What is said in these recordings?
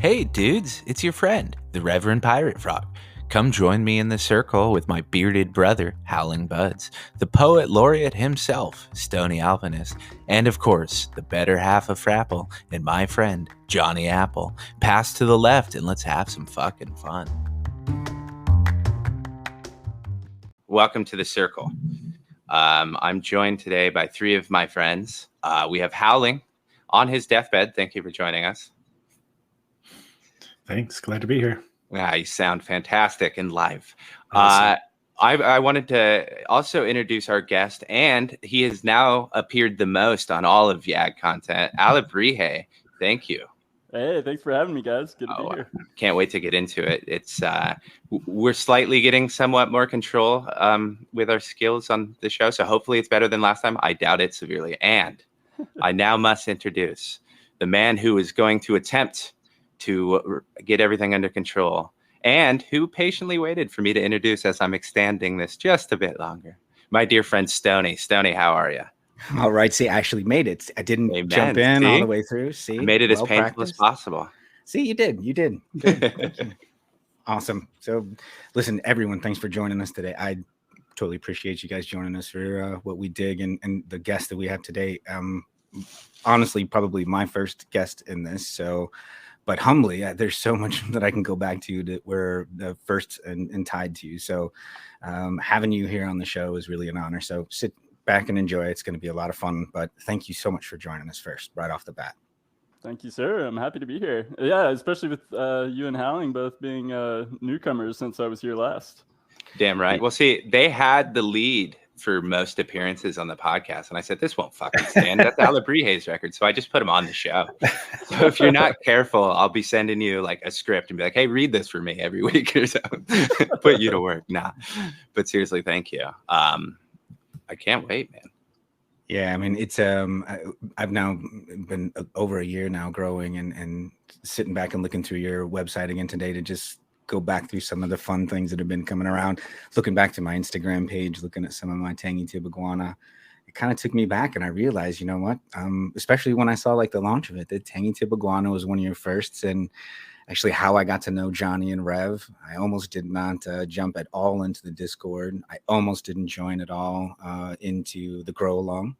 Hey dudes, it's your friend, the Reverend Pirate Frog. Come join me in the circle with my bearded brother, Howlingbuds, the poet laureate himself, Stoney Alpinist, and of course, the better half of Frapple and my friend, Johnny Apple. Pass to the left and let's have some fucking fun. Welcome to the circle. I'm joined today by three of my friends. We have Howling on his deathbed. Thank you for joining us. Thanks. Glad to be here. Yeah, you sound fantastic and live. Awesome. I wanted to also introduce our guest, and he has now appeared the most on all of YAG content. Alebrije, thank you. Hey, thanks for having me, guys. Good to be here. Can't wait to get into it. It's we're slightly getting somewhat more control with our skills on the show, so hopefully it's better than last time. I doubt it severely. And I now must introduce the man who is going to attempt to get everything under control, and who patiently waited for me to introduce as I'm extending this just a bit longer. My dear friend Stoney. Stoney, how are you? All right. See, I actually made it. I didn't jump in all the way through. See, I made it as painful as possible. See, you did. You did. Good. Awesome. So, listen, everyone, thanks for joining us today. I totally appreciate you guys joining us for what we dig and the guest that we have today. Honestly, probably my first guest in this. So, but humbly, there's so much that I can go back to that we're the first and tied to. So having you here on the show is really an honor. So sit back and enjoy. It's going to be a lot of fun. But thank you so much for joining us first, right off the bat. Thank you, sir. I'm happy to be here. Yeah, especially with you and Howling both being newcomers since I was here last. Damn right. Well, see, they had the lead for most appearances on the podcast, and I said, this won't fucking stand. That's Alebrije's record. So I just put him on the show. So if you're not careful, I'll be sending you like a script and be like, hey, read this for me every week or so. Put you to work. Nah, but seriously, thank you. I can't wait, man. Yeah, I mean, it's I've now been over a year now growing and sitting back and looking through your website again today to just go back through some of the fun things that have been coming around, looking back to my Instagram page, looking at some of my tangy tib iguana. It kind of took me back, and I realized, you know what, especially when I saw like the launch of it, the tangy tib iguana was one of your firsts, and actually how I got to know Johnny and Rev. I almost did not jump at all into the Discord. I almost didn't join at all into the grow along.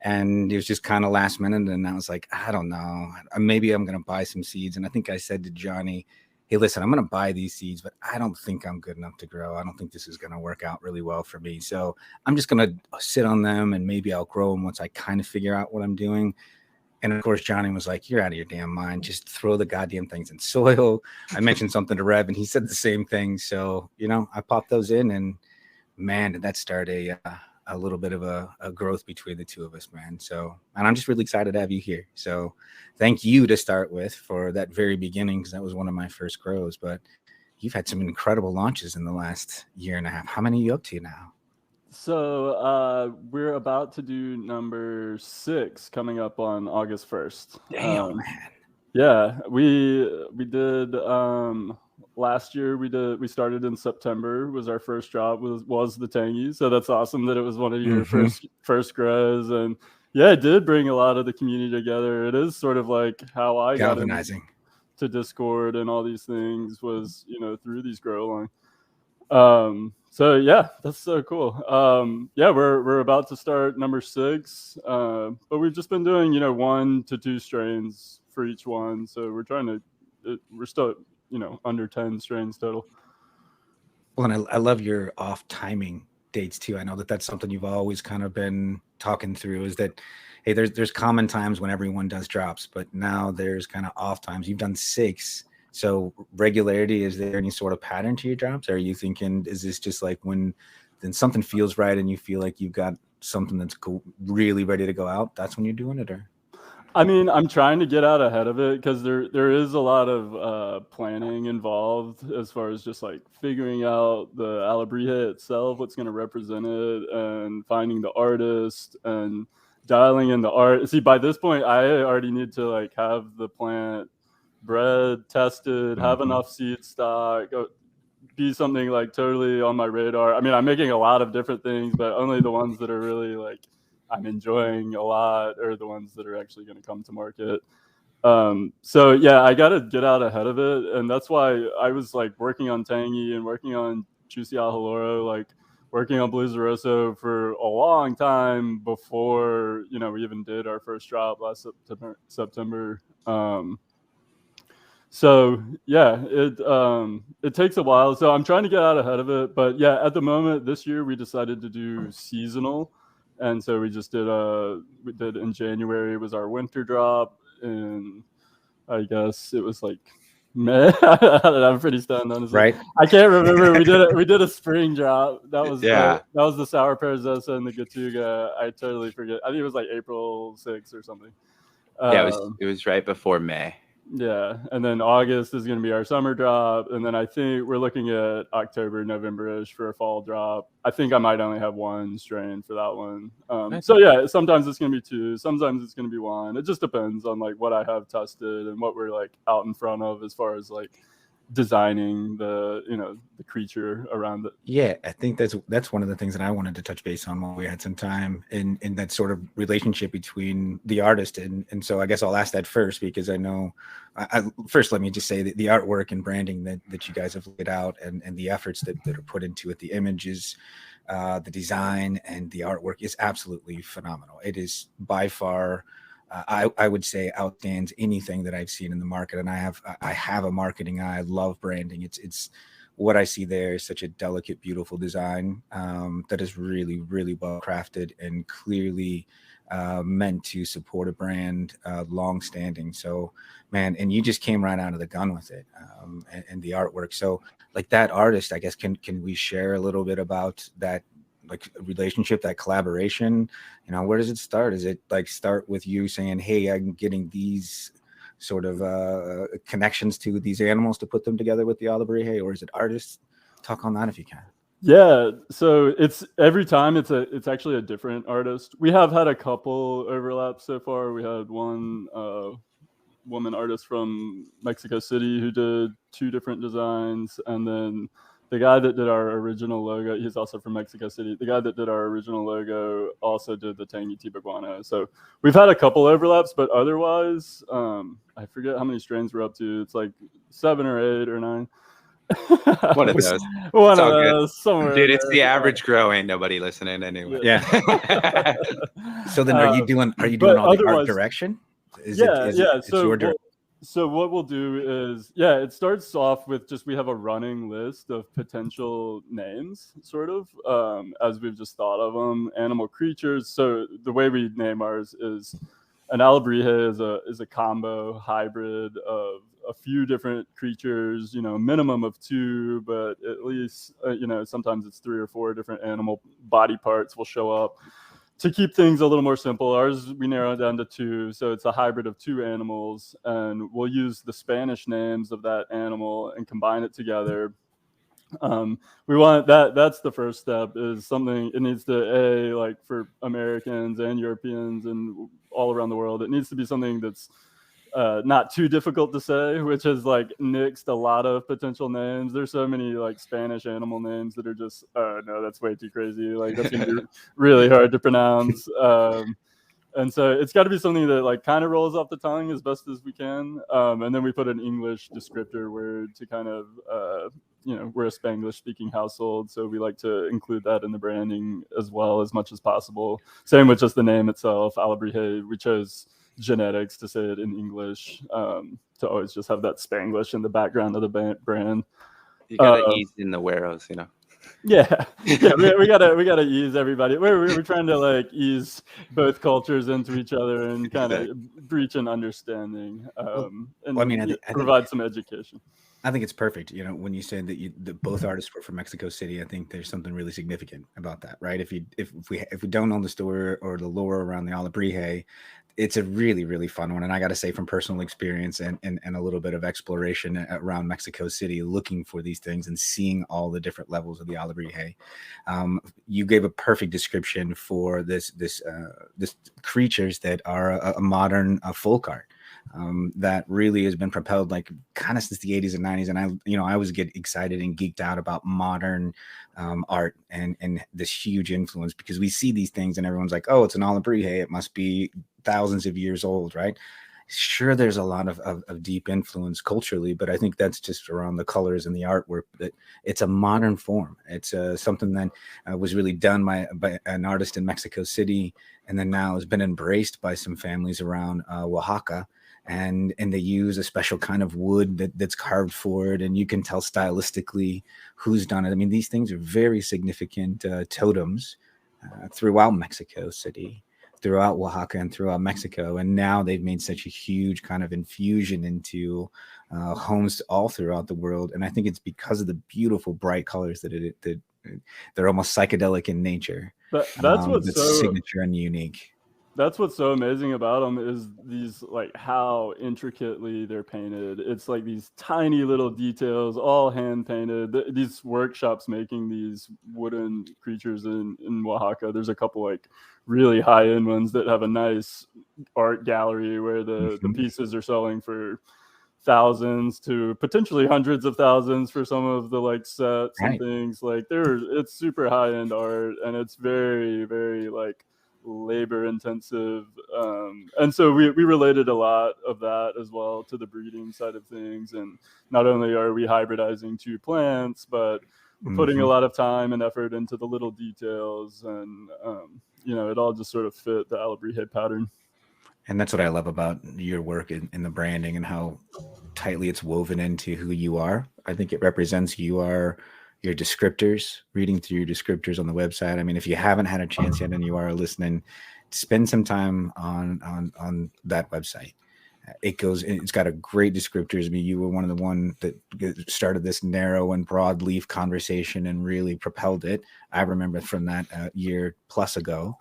And it was just kind of last minute. And I was like, I don't know, maybe I'm going to buy some seeds. And I think I said to Johnny, hey, listen, I'm going to buy these seeds, but I don't think I'm good enough to grow. I don't think this is going to work out really well for me. So I'm just going to sit on them, and maybe I'll grow them once I kind of figure out what I'm doing. And of course, Johnny was like, you're out of your damn mind. Just throw the goddamn things in soil. I mentioned something to Rev, and he said the same thing. So, you know, I popped those in, and man, did that start a little bit of a growth between the two of us, man. So, and I'm just really excited to have you here. So thank you to start with for that very beginning, because that was one of my first grows. But you've had some incredible launches in the last year and a half. How many are you up to now? So we're about to do number 6 coming up on August 1st. Damn, man. Yeah, we did last year. We started in September. Was our first drop was the tangy. So that's awesome that it was one of your first grows, and yeah, it did bring a lot of the community together. It is sort of like how I galvanizing to Discord and all these things was, you know, through these grow along. So yeah, that's so cool. Yeah, we're about to start number 6, but we've just been doing, you know, 1 to 2 strains for each one. So we're still, you know, under 10 strains total. Well, and I love your off timing dates too. I know that that's something you've always kind of been talking through, is that, hey, there's common times when everyone does drops, but now there's kind of off times. You've done 6. So regularity, is there any sort of pattern to your drops? Or are you thinking, is this just like when then something feels right and you feel like you've got something that's really ready to go out, that's when you're doing it? Or I mean, I'm trying to get out ahead of it, because there is a lot of planning involved as far as just like figuring out the Alebrije itself, what's going to represent it, and finding the artist and dialing in the art. See, by this point, I already need to like have the plant bred, tested, have enough seed stock, be something like totally on my radar. I mean, I'm making a lot of different things, but only the ones that are really like I'm enjoying a lot are the ones that are actually going to come to market. So yeah, I got to get out ahead of it. And that's why I was like working on Tangy and working on Juicy Alhaloro, like working on Blues Rosso for a long time before, you know, we even did our first drop last September. So yeah, it takes a while. So I'm trying to get out ahead of it. But yeah, at the moment this year we decided to do seasonal. And so we just did in January was our winter drop, and I guess it was like May. I'm pretty stunned, honestly. Right. I can't remember. We did a spring drop. That was Yeah. that was the Sour Pears Zessa and the Gatuga. I totally forget. I think it was like April 6th or something. Yeah, it was right before May. Yeah, and then August is going to be our summer drop, and then I think we're looking at October, November-ish for a fall drop. I think I might only have one strain for that one. So yeah, sometimes it's going to be two, sometimes it's going to be one. It just depends on like what I have tested and what we're like out in front of as far as like designing the creature around it. Yeah, I think that's one of the things that I wanted to touch base on while we had some time in that sort of relationship between the artist and so I guess I'll ask that first, because I know first let me just say that the artwork and branding that you guys have laid out and the efforts that are put into it, the images, the design and the artwork is absolutely phenomenal. It is by far I would say outstands anything that I've seen in the market. And I have a marketing eye. I love branding. It's what I see there is such a delicate, beautiful design that is really, really well crafted and clearly meant to support a brand long standing. So, man, and you just came right out of the gun with it and the artwork. So like that artist, I guess, can we share a little bit about that? Like relationship, that collaboration, where does it start? Is it like start with you saying, hey, I'm getting these sort of connections to these animals to put them together with the Alebrije, or is it artists? Talk on that if you can. Yeah, so it's every time it's actually a different artist. We have had a couple overlaps so far. We had one woman artist from Mexico City who did 2 different designs, and then the guy that did our original logo, he's also from Mexico City. The guy that did our original logo also did the Tangy Tibaguano. So we've had a couple overlaps, but otherwise, I forget how many strains we're up to. It's like 7 or 8 or 9. One of those. One of those. Somewhere. Dude, it's the average grow. Ain't nobody listening anyway. Yeah. So then, are you doing all the art direction? So what we'll do is, it starts off with just we have a running list of potential names, sort of, as we've just thought of them, animal creatures. So the way we name ours is an Alebrije is a combo hybrid of a few different creatures, minimum of 2, but at least, sometimes it's 3 or 4 different animal body parts will show up. To keep things a little more simple, ours, we narrow it down to 2. So it's a hybrid of 2 animals, and we'll use the Spanish names of that animal and combine it together. We want that's the first step, is something, it needs to, like for Americans and Europeans and all around the world, it needs to be something that's not too difficult to say, which has like nixed a lot of potential names. There's so many like Spanish animal names that are just, no, that's way too crazy. Like that's gonna be really hard to pronounce. And so it's got to be something that like kind of rolls off the tongue as best as we can. And then we put an English descriptor word to kind of, we're a Spanglish speaking household, so we like to include that in the branding as well as much as possible. Same with just the name itself, Alebrije. We chose genetics to say it in English, to always just have that Spanglish in the background of the brand. You gotta ease in the Weros, Yeah, we gotta ease everybody. We're trying to like ease both cultures into each other and kind of breach an understanding, and provide some education. I think it's perfect. When you said that both artists were from Mexico City, I think there's something really significant about that, right? If we don't know the story or the lore around the Alebrije, it's a really, really fun one. And I got to say, from personal experience and a little bit of exploration around Mexico City, looking for these things and seeing all the different levels of the Alebrije, you gave a perfect description for this creatures that are a modern folk art. That really has been propelled like kind of since the 80s and 90s. And I always get excited and geeked out about modern art and this huge influence, because we see these things and everyone's like, oh, it's an Alebrije, it must be thousands of years old, right? Sure, there's a lot of deep influence culturally, but I think that's just around the colors and the artwork. That it's a modern form. It's something that was really done by an artist in Mexico City, and then now has been embraced by some families around Oaxaca. And they use a special kind of wood that's carved for it, and you can tell stylistically who's done it. I mean, these things are very significant totems throughout Mexico City, throughout Oaxaca, and throughout Mexico. And now they've made such a huge kind of infusion into homes all throughout the world. And I think it's because of the beautiful bright colors that they're almost psychedelic in nature. But that's what's that's so signature and unique. That's what's so amazing about them, is these, like, how intricately they're painted. It's like these tiny little details, all hand painted. These workshops making these wooden creatures in Oaxaca, there's a couple like really high end ones that have a nice art gallery where the pieces are selling for thousands to potentially hundreds of thousands for some of the like sets and things. Like it's super high end art, and it's very, very like labor intensive, and so we related a lot of that as well to the breeding side of things. And not only are we hybridizing two plants, but we're putting a lot of time and effort into the little details, and it all just sort of fit the Alebrije pattern. And that's what I love about your work in the branding, and how tightly it's woven into who you are. I think it represents your descriptors, reading through your descriptors on the website. I mean, if you haven't had a chance yet and you are listening, spend some time on that website. It's got a great descriptors. I mean, you were one of the one that started this narrow and broadleaf conversation and really propelled it. I remember from that year plus ago.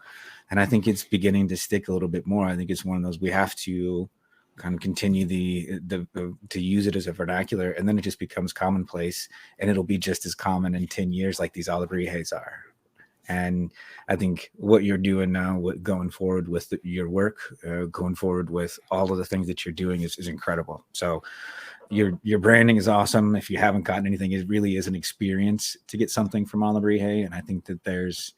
And I think it's beginning to stick a little bit more. I think it's one of those, we have to kind of continue to use it as a vernacular, and then it just becomes commonplace, and it'll be just as common in 10 years like these Alebrijes are. And I think what you're doing now, going forward with your work, going forward with all of the things that you're doing is incredible. So your branding is awesome. If you haven't gotten anything, it really is an experience to get something from Alebrije. And I think that there's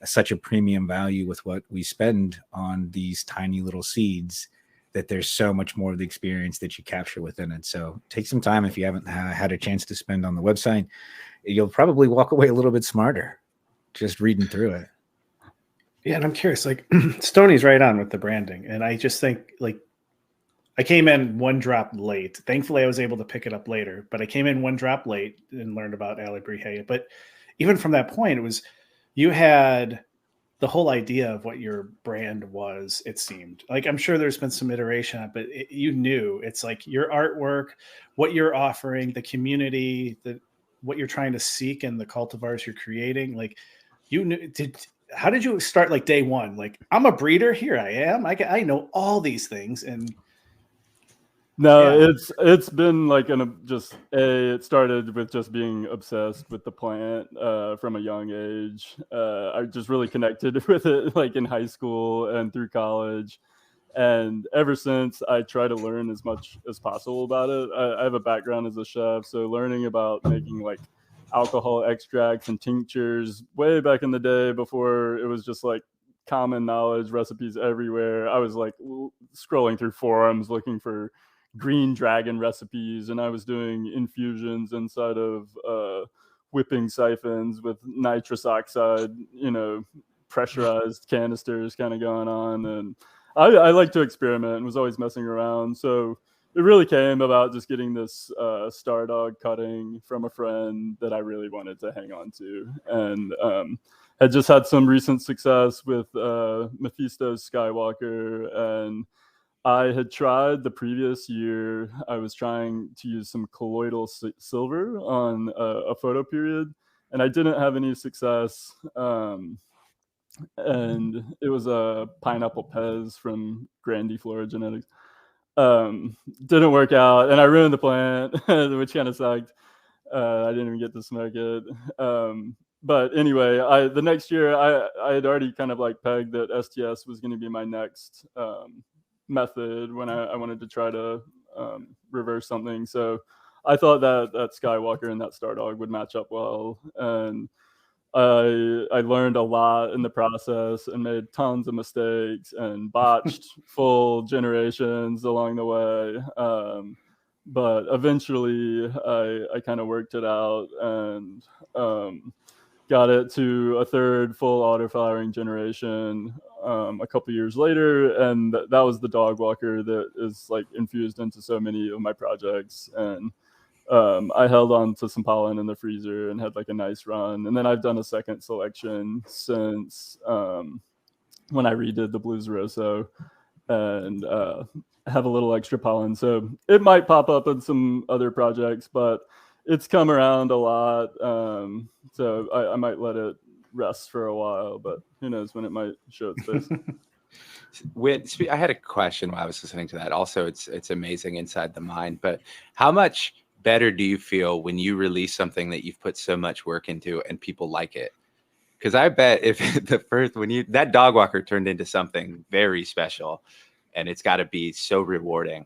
such a premium value with what we spend on these tiny little seeds, that there's so much more of the experience that you capture within it. So take some time. If you haven't had a chance to spend on the website, you'll probably walk away a little bit smarter just reading through it. Yeah, and I'm curious, like Stoney's right on with the branding. And I just think, like, I came in one drop late. Thankfully, I was able to pick it up later, but I came in one drop late and learned about Alebrije. But even from that point, it was, you had the whole idea of what your brand was. It seemed like, I'm sure there's been some iteration, but you knew it's like your artwork, what you're offering, the community, what you're trying to seek, and the cultivars you're creating. Like, you knew. How did you start? Like day one, like, I'm a breeder. Here I am. I know all these things. And no, yeah. It's been like it started with just being obsessed with the plant from a young age. I just really connected with it like in high school and through college. And ever since, I try to learn as much as possible about it. I have a background as a chef, so learning about making like alcohol extracts and tinctures way back in the day, before it was just like common knowledge, recipes everywhere. I was like scrolling through forums looking for green dragon recipes, and I was doing infusions inside of whipping siphons with nitrous oxide, pressurized canisters kind of going on. And I like to experiment and was always messing around. So it really came about just getting this star dog cutting from a friend that I really wanted to hang on to, and had just had some recent success with Mephisto's Skywalker. And I had tried the previous year, I was trying to use some colloidal silver on a photo period, and I didn't have any success. And it was a pineapple Pez from Grandy Flora Genetics. Didn't work out, and I ruined the plant, which kind of sucked. I didn't even get to smoke it. But anyway, the next year, I had already kind of like pegged that STS was going to be my next method when I wanted to try to reverse something. So I thought that Skywalker and that Star Dog would match up well. And I learned a lot in the process and made tons of mistakes and botched full generations along the way. But eventually I kind of worked it out and got it to a third full auto-flowering generation a couple years later, and that was the dog walker that is like infused into so many of my projects. And I held on to some pollen in the freezer and had like a nice run. And then I've done a second selection since when I redid the Blues Rosso, and have a little extra pollen. So it might pop up in some other projects, but it's come around a lot. So I might let it rest for a while, but who knows when it might show its face. I had a question while I was listening to that. Also, it's amazing inside the mind, but how much better do you feel when you release something that you've put so much work into and people like it? Because I bet if that dog walker turned into something very special, and it's got to be so rewarding.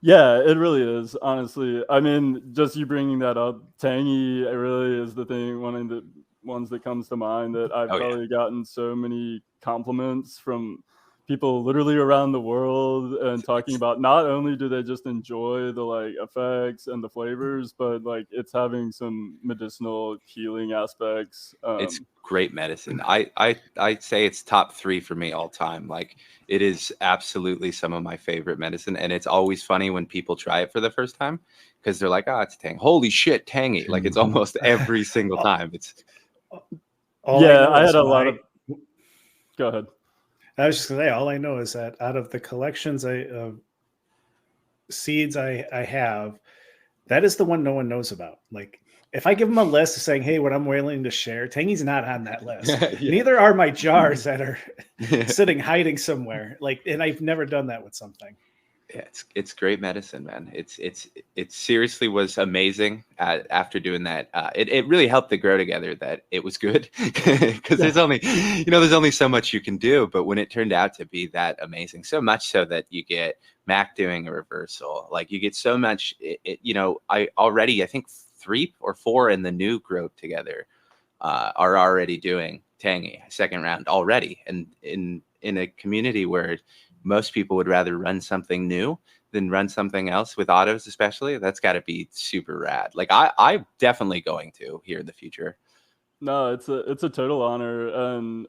Yeah, it really is. Honestly, I mean, just you bringing that up, Tangy, it really is the thing. One of the ones that comes to mind that I've probably gotten so many compliments from people literally around the world, and talking about not only do they just enjoy the like effects and the flavors, but like it's having some medicinal healing aspects. It's great medicine. I say it's top 3 for me all time. Like it is absolutely some of my favorite medicine, and it's always funny when people try it for the first time because they're like, "Oh, it's tangy. Holy shit, tangy!" Like it's almost every single time. It's I had a lot of. Go ahead. I was just gonna say, all I know is that out of the collections of seeds I have, that is the one no one knows about. Like, if I give them a list saying, "Hey, what I'm willing to share," Tangy's not on that list. Neither are my jars that are sitting hiding somewhere. Like, and I've never done that with something. Yeah, it's great medicine, man. It seriously was amazing after doing that. It really helped the grow together that it was good because there's only so much you can do. But when it turned out to be that amazing, so much so that you get Mac doing a reversal, like you get so much. I think 3 or 4 in the new grow together are already doing Tangy second round already, and in a community where most people would rather run something new than run something else with autos, especially. That's got to be super rad. Like I'm definitely going to here in the future. No, it's a total honor, and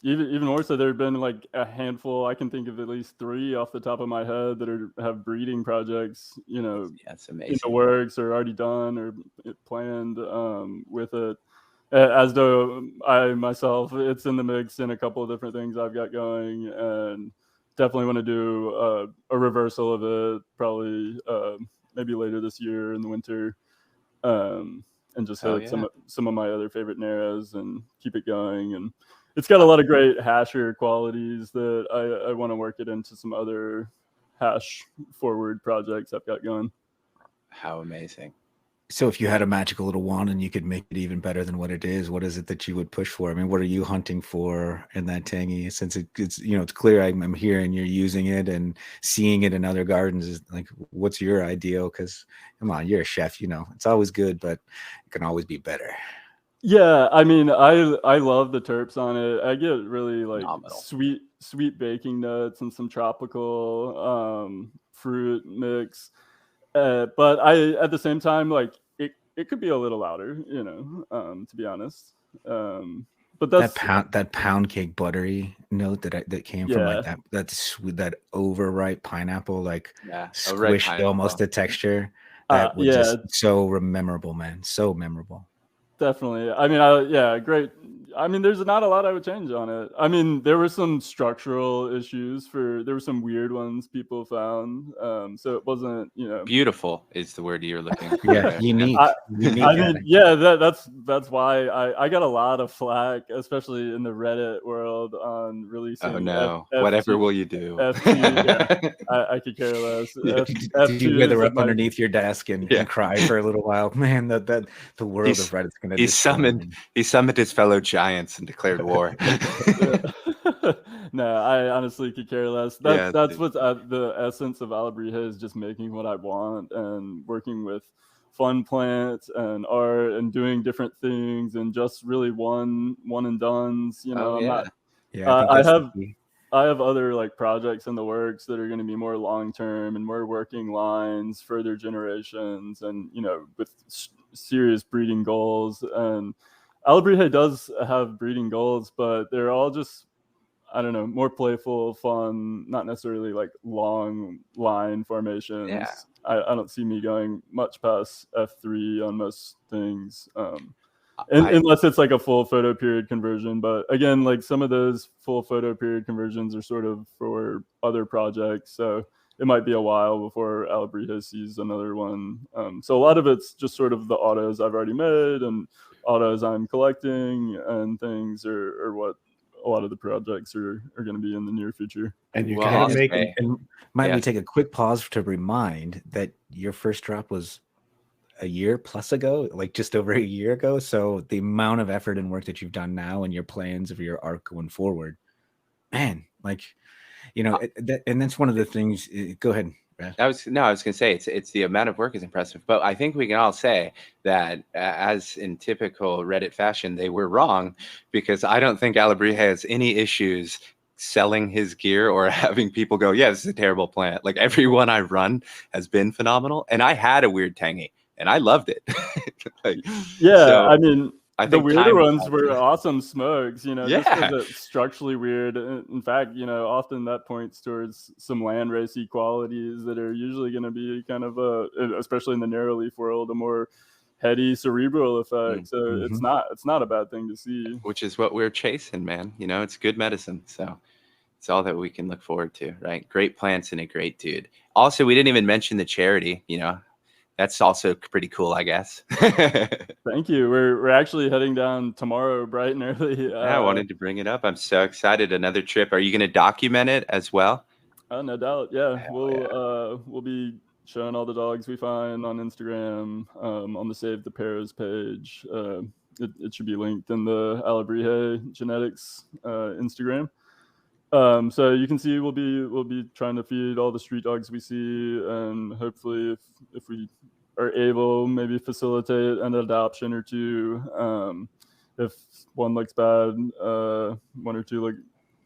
even more so, there have been like a handful. I can think of at least 3 off the top of my head that have breeding projects, That's amazing. in the works or already done or planned with it. As though I myself, it's in the mix in a couple of different things I've got going, and definitely want to do a reversal of it, probably maybe later this year in the winter, and just hit some of my other favorite Naras and keep it going. And it's got a lot of great hasher qualities that I want to work it into some other hash forward projects I've got going. How amazing. So if you had a magical little wand and you could make it even better than what it is, what is it that you would push for? I mean, what are you hunting for in that Tangy? Since it's it's clear I'm hearing you're using it and seeing it in other gardens. Is like, what's your ideal? Because come on, you're a chef, it's always good, but it can always be better. Yeah, I mean, I love the terps on it. I get really like sweet baking notes and some tropical fruit mix. But I, at the same time, like it could be a little louder, to be honest. But that's that pound cake buttery note that came from like that overripe pineapple, like squished almost the texture. That was just so memorable, man. So memorable. Definitely. I mean, great. I mean, there's not a lot I would change on it. I mean, there were some structural issues there were some weird ones people found. So it wasn't, Beautiful is the word you're looking for. Yeah, unique. I mean, that's why I got a lot of flack, especially in the Reddit world, on releasing. Oh no! Whatever will you do? F2, I could care less. Did you wither up underneath your desk and cry for a little while? Man, that the world of Reddit's gonna. He summoned his fellow giants and declared war. No, I honestly could care less. That's what the essence of Alebrije is, just making what I want and working with fun plants and art and doing different things and just really one and dones. You know, Oh, I'm yeah. not. Yeah, I think I that's the have key. I have other like projects in the works that are going to be more long term, and we're working lines, further generations, and you know, with serious breeding goals. And Alebrije does have breeding goals, but they're all just, I don't know, more playful, fun, not necessarily like long line formations. Yeah. I don't see me going much past F3 on most things. I- Unless it's like a full photo period conversion. But again, like some of those full photo period conversions are sort of for other projects. So it might be a while before Alebrije sees another one. So a lot of it's just sort of the autos I've already made and autos I'm collecting and things are what a lot of the projects are going to be in the near future. And you Well, gotta I'll make say- And might we Yes. take a quick pause to remind that your first drop was a year plus ago, like just over a year ago. So the amount of effort and work that you've done now and your plans of your arc going forward, man, like, you know, and that's one of the things. Go ahead, Brad. I was going to say it's the amount of work is impressive, but I think we can all say that as in typical Reddit fashion, they were wrong, because I don't think Alebrije has any issues selling his gear or having people go, yeah, this is a terrible plant. Like everyone I run has been phenomenal, and I had a weird tangy and I loved it. Like, Yeah, so I mean, I the think weirder time will ones help. were awesome smokes, you know, just Yeah. because it's structurally weird. In fact, you know, often that points towards some land racy qualities that are usually going to be kind of especially in the narrow leaf world, a more heady cerebral effect. So it's not a bad thing to see. Which is what we're chasing, man. You know, it's good medicine. So it's all that we can look forward to, right? Great plants and a great dude. Also, we didn't even mention the charity, you know. That's also pretty cool, I guess. Thank you. We're actually heading down tomorrow bright and early. I wanted to bring it up. I'm so excited. Another trip. Are you going to document it as well? No doubt. Yeah, Hell we'll be showing all the dogs we find on Instagram, on the Save the Perros page. It should be linked in the Alebrije genetics Instagram. So you can see we'll be trying to feed all the street dogs we see, and hopefully if we are able, maybe facilitate an adoption or two. If one looks bad, one or two look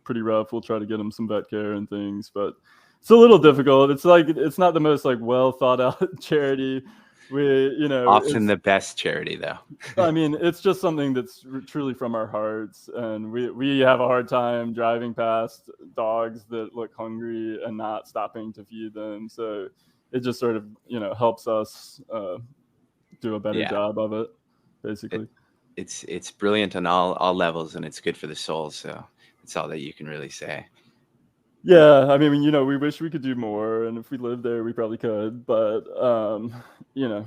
pretty rough, we'll try to get them some vet care and things. But it's a little difficult. It's like it's not the most like well thought out charity. Often the best charity, though. I mean, it's just something that's truly from our hearts, and we have a hard time driving past dogs that look hungry and not stopping to feed them. So it just sort of, you know, helps us do a better job of it, basically. It's brilliant on all levels, and it's good for the soul. So it's all that you can really say. Yeah, I mean, you know, we wish we could do more, and if we lived there, we probably could. But you know,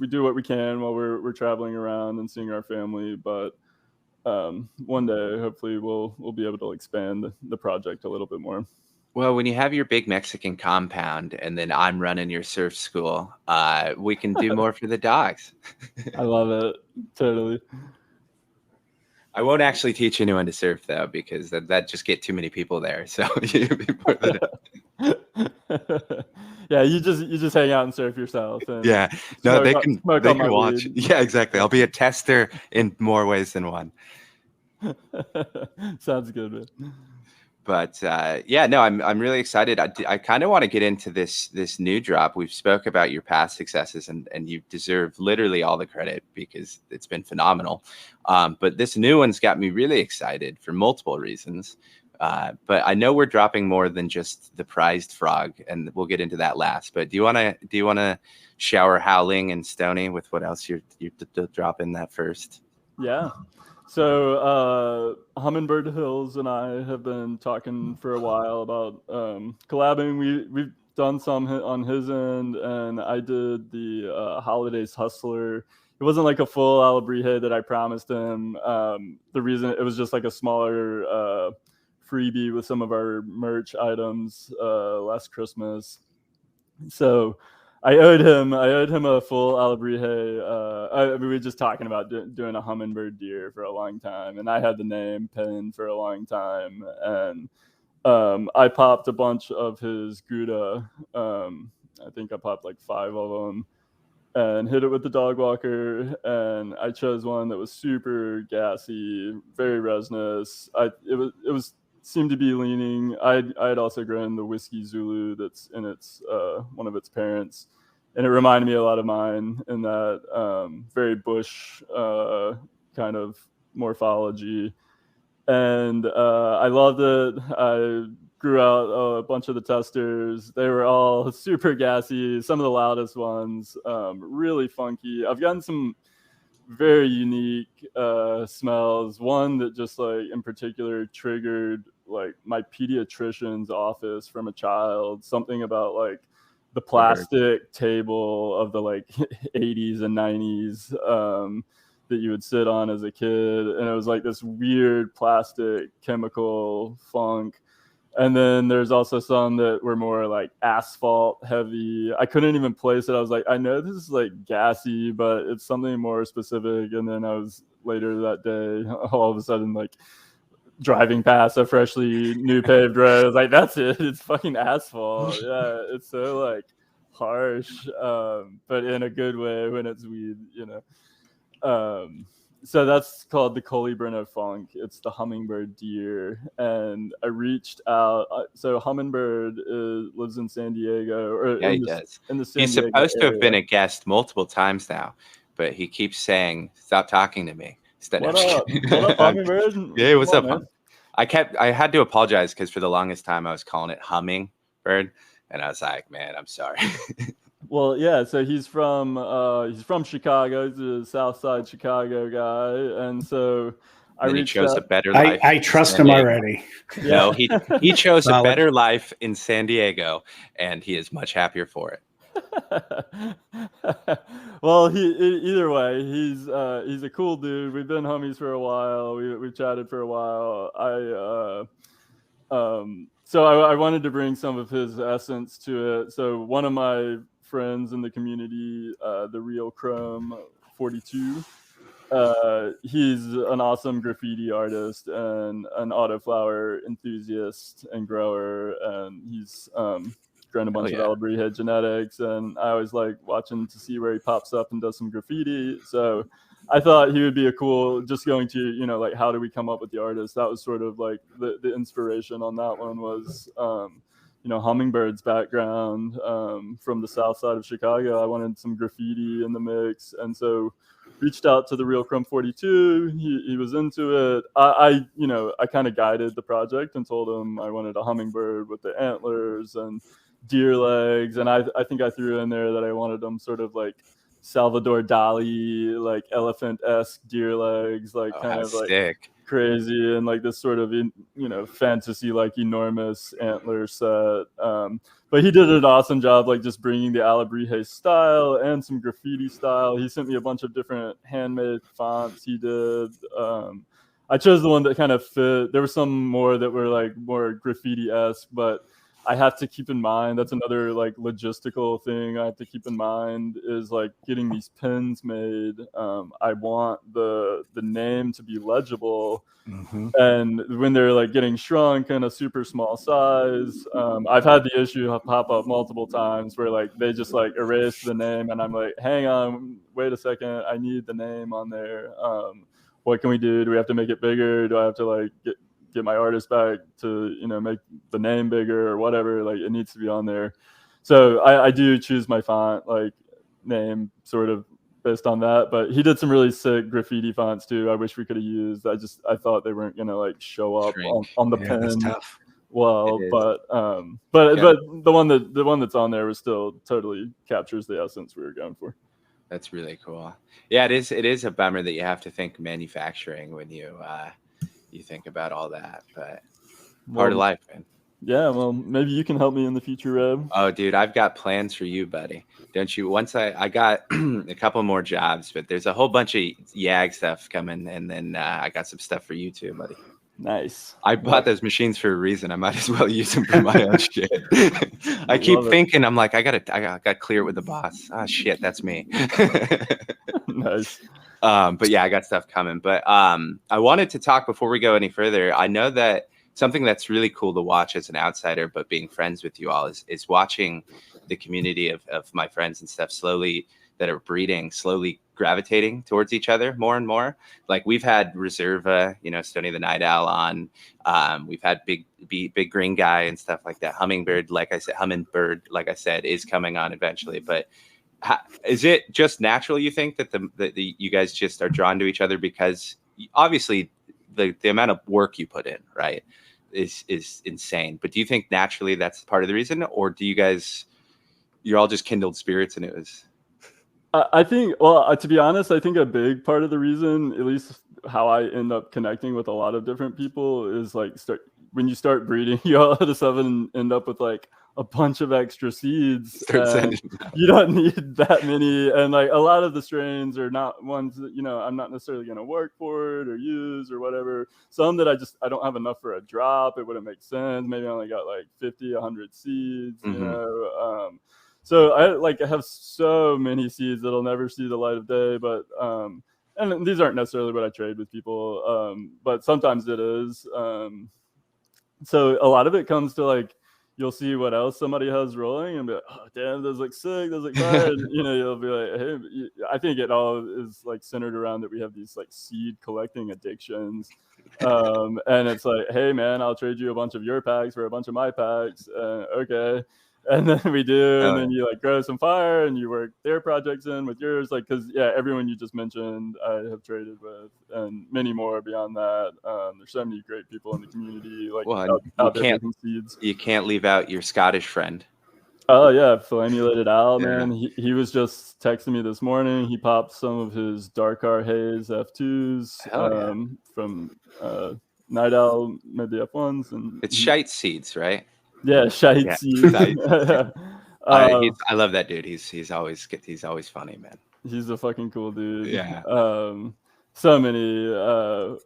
we do what we can while we're traveling around and seeing our family. But one day, hopefully, we'll be able to expand the project a little bit more. Well, when you have your big Mexican compound, and then I'm running your surf school, we can do more for the dogs. I love it. Totally. I won't actually teach anyone to surf, though, because that just get too many people there. So yeah, you just hang out and surf yourself. And yeah, no, they can watch. Weed. Yeah, exactly. I'll be a tester in more ways than one. Sounds good, man. But yeah, no, I'm really excited. I kind of want to get into this new drop. We've spoke about your past successes, and you deserve literally all the credit because it's been phenomenal. But this new one's got me really excited for multiple reasons. But I know we're dropping more than just the prized frog, and we'll get into that last. But do you want to shower Howling and Stoney with what else you're dropping that first? Yeah. So Humminbirdhills and I have been talking for a while about collabing. We've done some on his end, and I did the Holidays Hustler. It wasn't like a full Alebrije that I promised him. The reason it was just like a smaller freebie with some of our merch items last Christmas. So I owed him a full Alebrije. We were just talking about doing a hummingbird deer for a long time, and I had the name pinned for a long time. And I popped a bunch of his Gouda. I think I popped like 5 of them. and hit it with the dog walker. And I chose one that was super gassy, very resinous. It was seemed to be leaning. I'd also grown the Whiskey Zulu that's in its one of its parents, and it reminded me a lot of mine in that very bush kind of morphology. And I loved it. I grew out a bunch of the testers. They were all super gassy, some of the loudest ones, really funky. I've gotten some very unique smells. One that just like in particular triggered like my pediatrician's office from a child, something about like the plastic table of the like 80s and 90s that you would sit on as a kid. And it was like this weird plastic chemical funk. And then there's also some that were more like asphalt heavy. I couldn't even place it. I was like, I know this is like gassy, but it's something more specific. And then I was later that day, all of a sudden, like driving past a freshly new paved road. I was like, that's it. It's fucking asphalt. Yeah, it's so like harsh, but in a good way when it's weed, you know. So that's called the Colibri Funk. It's the hummingbird deer. And I reached out. So Humminbird lives in San Diego. Or yeah, he does. In the San He's Diego supposed to have area. been a guest multiple times now, but he keeps saying, "Stop talking to me." What up, Hummingbird? Yeah, what's up, man? I had to apologize because for the longest time I was calling it Hummingbird, and I was like, man, I'm sorry. Well, yeah. So he's from Chicago. He's a South Side Chicago guy, and so And he chose a better life. I trust him already. No, he chose a better life in San Diego, and he is much happier for it. Well, either way, he's a cool dude. We've been homies for a while. We've chatted for a while. So I wanted to bring some of his essence to it. So one of my friends in the community, the Real Chrome 42, he's an awesome graffiti artist and an autoflower enthusiast and grower, and he's grown a bunch of Alebrije genetics, and I always like watching to see where he pops up and does some graffiti. So I thought he would be a cool, just going to, you know, like, how do we come up with the artist? That was sort of like the inspiration on that one was, you know, Hummingbird's background from the South Side of Chicago. I wanted some graffiti in the mix. And so reached out to the Real Chrome 42. He was into it. I kind of guided the project and told him I wanted a hummingbird with the antlers and deer legs. And I think I threw in there that I wanted them sort of like Salvador Dali, like elephant-esque deer legs, like kind of like crazy, and like this sort of, you know, fantasy, like enormous antler set. But he did an awesome job, like just bringing the Alebrije style and some graffiti style. He sent me a bunch of different handmade fonts he did. I chose the one that kind of fit. There were some more that were like more graffiti-esque, but I have to keep in mind, that's another like logistical thing I have to keep in mind, is like getting these pins made. I want the name to be legible. Mm-hmm. And when they're like getting shrunk in a super small size, I've had the issue pop up multiple times where like they just like erase the name, and I'm like, hang on, wait a second, I need the name on there. What can we do? Do we have to make it bigger? Do I have to like get my artist back to, you know, make the name bigger or whatever? Like, it needs to be on there. So I do choose my font, like name, sort of based on that. But he did some really sick graffiti fonts too. I wish we could have used. I thought they weren't gonna like show up on the pen. That's tough. Well, but the one that's on there was still totally captures the essence we were going for. That's really cool. Yeah, it is a bummer that you have to think manufacturing when you think about all that, but part of life, man. Yeah, well, maybe you can help me in the future, Rev. Oh, dude, I've got plans for you, buddy. Don't you? Once I got a couple more jobs, but there's a whole bunch of YAG stuff coming, and then I got some stuff for you too, buddy. Nice. I bought those machines for a reason. I might as well use them for my own shit. I keep thinking, I'm like, I gotta clear it with the boss. Ah, shit, that's me. Nice. But yeah, I got stuff coming. But I wanted to talk before we go any further. I know that something that's really cool to watch as an outsider, but being friends with you all is watching the community of my friends and stuff slowly. that are breeding slowly gravitating towards each other more and more. Like we've had Reserva, Stoney the Night Owl on. We've had big green guy and stuff like that. Hummingbird, like I said, is coming on eventually. But is it just natural, you think, that the you guys just are drawn to each other because obviously the amount of work you put in, right, is insane. But do you think naturally that's part of the reason, or do you're all just kindled spirits and it was? I think, well, to be honest, I think a big part of the reason, at least how I end up connecting with a lot of different people, is like when you start breeding, you all of a sudden end up with like a bunch of extra seeds. You don't need that many, and like a lot of the strains are not ones that I'm not necessarily going to work for it or use or whatever. Some that I don't have enough for a drop. It wouldn't make sense. Maybe I only got like 50, 100 seeds. So I have so many seeds that'll never see the light of day, but and these aren't necessarily what I trade with people, but sometimes it is. So a lot of it comes to like, you'll see what else somebody has rolling and be like, oh damn, those look sick, those look fire. And, you'll be like, hey, I think it all is like centered around that we have these like seed collecting addictions. And it's like, hey man, I'll trade you a bunch of your packs for a bunch of my packs. Okay. And then we do, and then you like grow some fire and you work their projects in with yours. Like, cause everyone you just mentioned, I have traded with, and many more beyond that. There's so many great people in the community. Like, out there making seeds. You can't leave out your Scottish friend. Oh yeah, Flammulated Owl, man. He was just texting me this morning. He popped some of his Darkar Haze F2s from Night Owl, maybe F1s, and it's shite seeds, right? Yeah, shite seeds. I love that dude. He's always funny, man. He's a fucking cool dude. Yeah. So many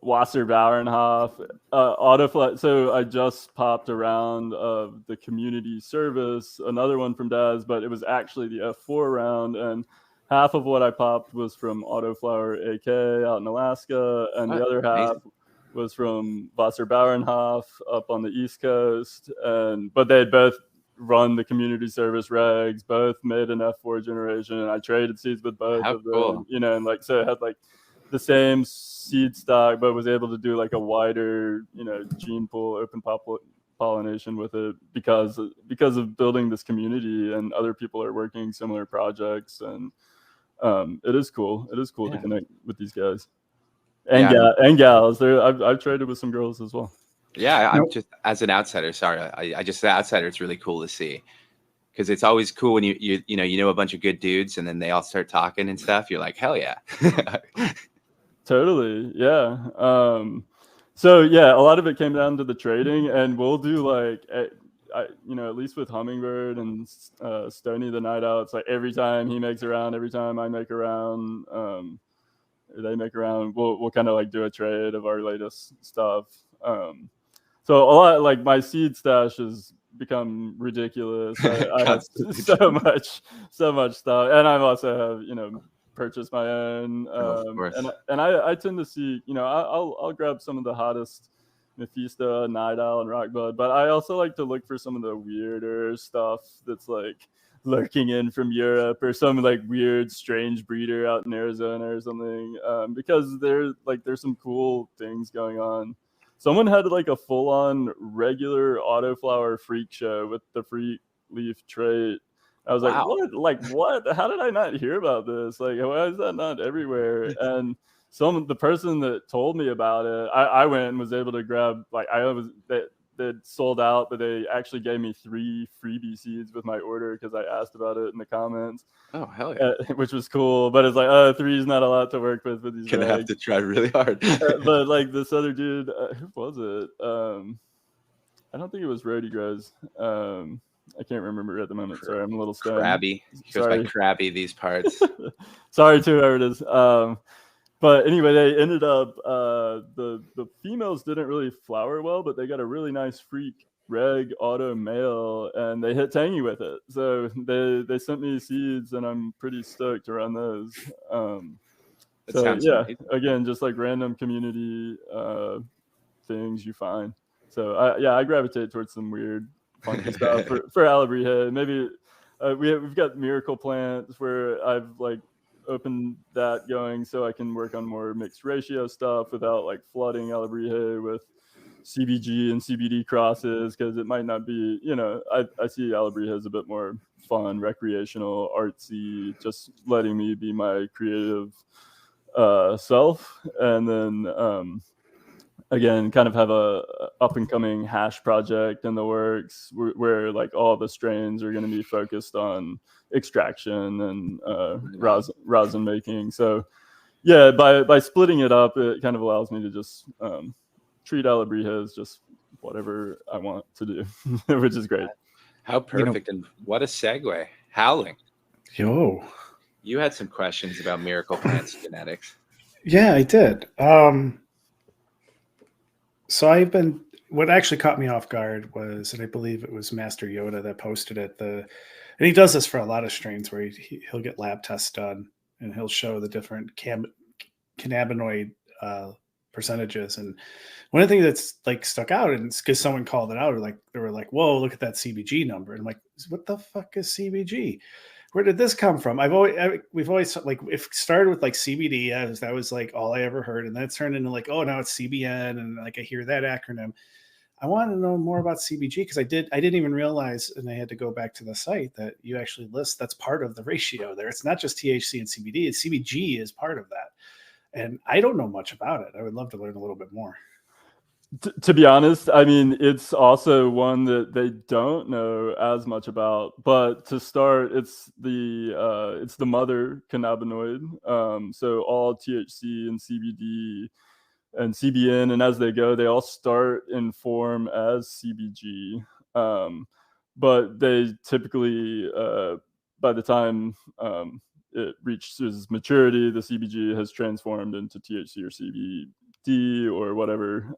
Wasser Bauernhof, Autoflat. So I just popped a round of the community service, another one from Daz, but it was actually the F4 round, and half of what I popped was from Autoflower AK out in Alaska, and the other half was from Wasser Bauernhof up on the East Coast, but they had both run the community service regs, both made an F4 generation, and I traded seeds with both of them. Cool. And like, so it had like the same seed stock, but was able to do like a wider, gene pool, open pollination with it because of building this community, and other people are working similar projects, and it is cool. It is cool to connect with these guys. And gals. I've traded with some girls as well. Yeah, I'm just, as an outsider. Sorry, I just, the outsider. It's really cool to see, because it's always cool when you know a bunch of good dudes, and then they all start talking and stuff. You're like, hell yeah. Totally, yeah. So yeah, a lot of it came down to the trading, and we'll do like, at least with Hummingbird and Stoney the Night Owl, it's like every time he makes a round, every time I make a round. They make around, we'll kind of like do a trade of our latest stuff. So a lot, like my seed stash has become ridiculous. I have so much stuff, and I also have purchased my own. And I tend to see, I'll grab some of the hottest Mephisto, Night Owl, and Rockbud, but I also like to look for some of the weirder stuff that's like lurking in from Europe, or some like weird strange breeder out in Arizona or something, because there's some cool things going on. Someone had like a full-on regular autoflower freak show with the freak leaf trait. I was like, what? How did I not hear about this? Like, why is that not everywhere? And the person that told me about it, I went and was able to grab, like, they sold out, but they actually gave me 3 freebie seeds with my order because I asked about it in the comments. Oh, hell yeah. Which was cool, but it's like, 3 is not a lot to work with these Gonna have to try really hard. But like this other dude, who was it? I don't think it was Roadie Grows. I can't remember at the moment. Sorry, I'm a little stoned. Crabby. He goes by Crabby these parts. Sorry to whoever it is. But anyway, they ended up, the females didn't really flower well, but they got a really nice freak reg auto male, and they hit tangy with it. So they sent me seeds, and I'm pretty stoked to run those. So yeah, amazing. Again, just like random community things you find. So I gravitate towards some weird funky stuff for Alebrije. Maybe we've got miracle plants where I've like opened that going so I can work on more mixed ratio stuff without like flooding Alebrije with CBG and CBD crosses, because it might not be, I see Alebrije as a bit more fun, recreational, artsy, just letting me be my creative self. And then again, kind of have a up and coming hash project in the works where like all the strains are going to be focused on extraction and rosin making. So yeah, by splitting it up, it kind of allows me to just treat Alebrije as just whatever I want to do, which is great. How perfect. And what a segue. Howling. Yo. You had some questions about miracle plants genetics. Yeah, I did. So what actually caught me off guard was, and I believe it was Master Yoda that posted it, and he does this for a lot of strains where he'll get lab tests done and he'll show the different cannabinoid percentages. And one of the things that's like stuck out, and it's because someone called it out, or like they were like, "Whoa, look at that CBG number!" And I'm like, "What the fuck is CBG? Where did this come from?" We've always like, if it started with like CBD, that was like all I ever heard, and then it turned into like, oh, now it's CBN, and like I hear that acronym. I want to know more about CBG because I didn't even realize, and I had to go back to the site, that you actually list that's part of the ratio there. It's not just THC and CBD; CBG is part of that. And I don't know much about it. I would love to learn a little bit more. To be honest, I mean, it's also one that they don't know as much about. But to start, it's the mother cannabinoid. So all THC and CBD and CBN, and as they go, they all start in form as CBG. But they typically, by the time it reaches maturity, the CBG has transformed into THC or CBD or whatever.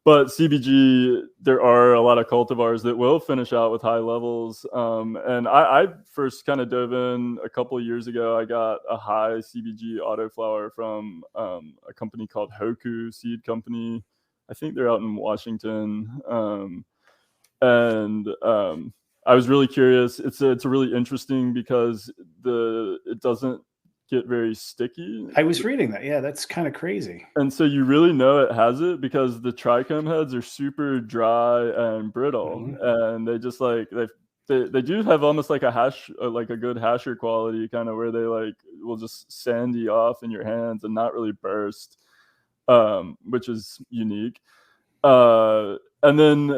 But CBG, there are a lot of cultivars that will finish out with high levels. And I first kind of dove in a couple of years ago. I got a high CBG autoflower from a company called Hoku Seed Company. I think they're out in Washington. I was really curious. It's really interesting because it doesn't get very sticky. I was reading that. Yeah, that's kind of crazy. And so you really know it has it because the trichome heads are super dry and brittle, and they just like they do have almost like a hash, like a good hasher quality, kind of where they like will just sandy off in your hands and not really burst, which is unique. And then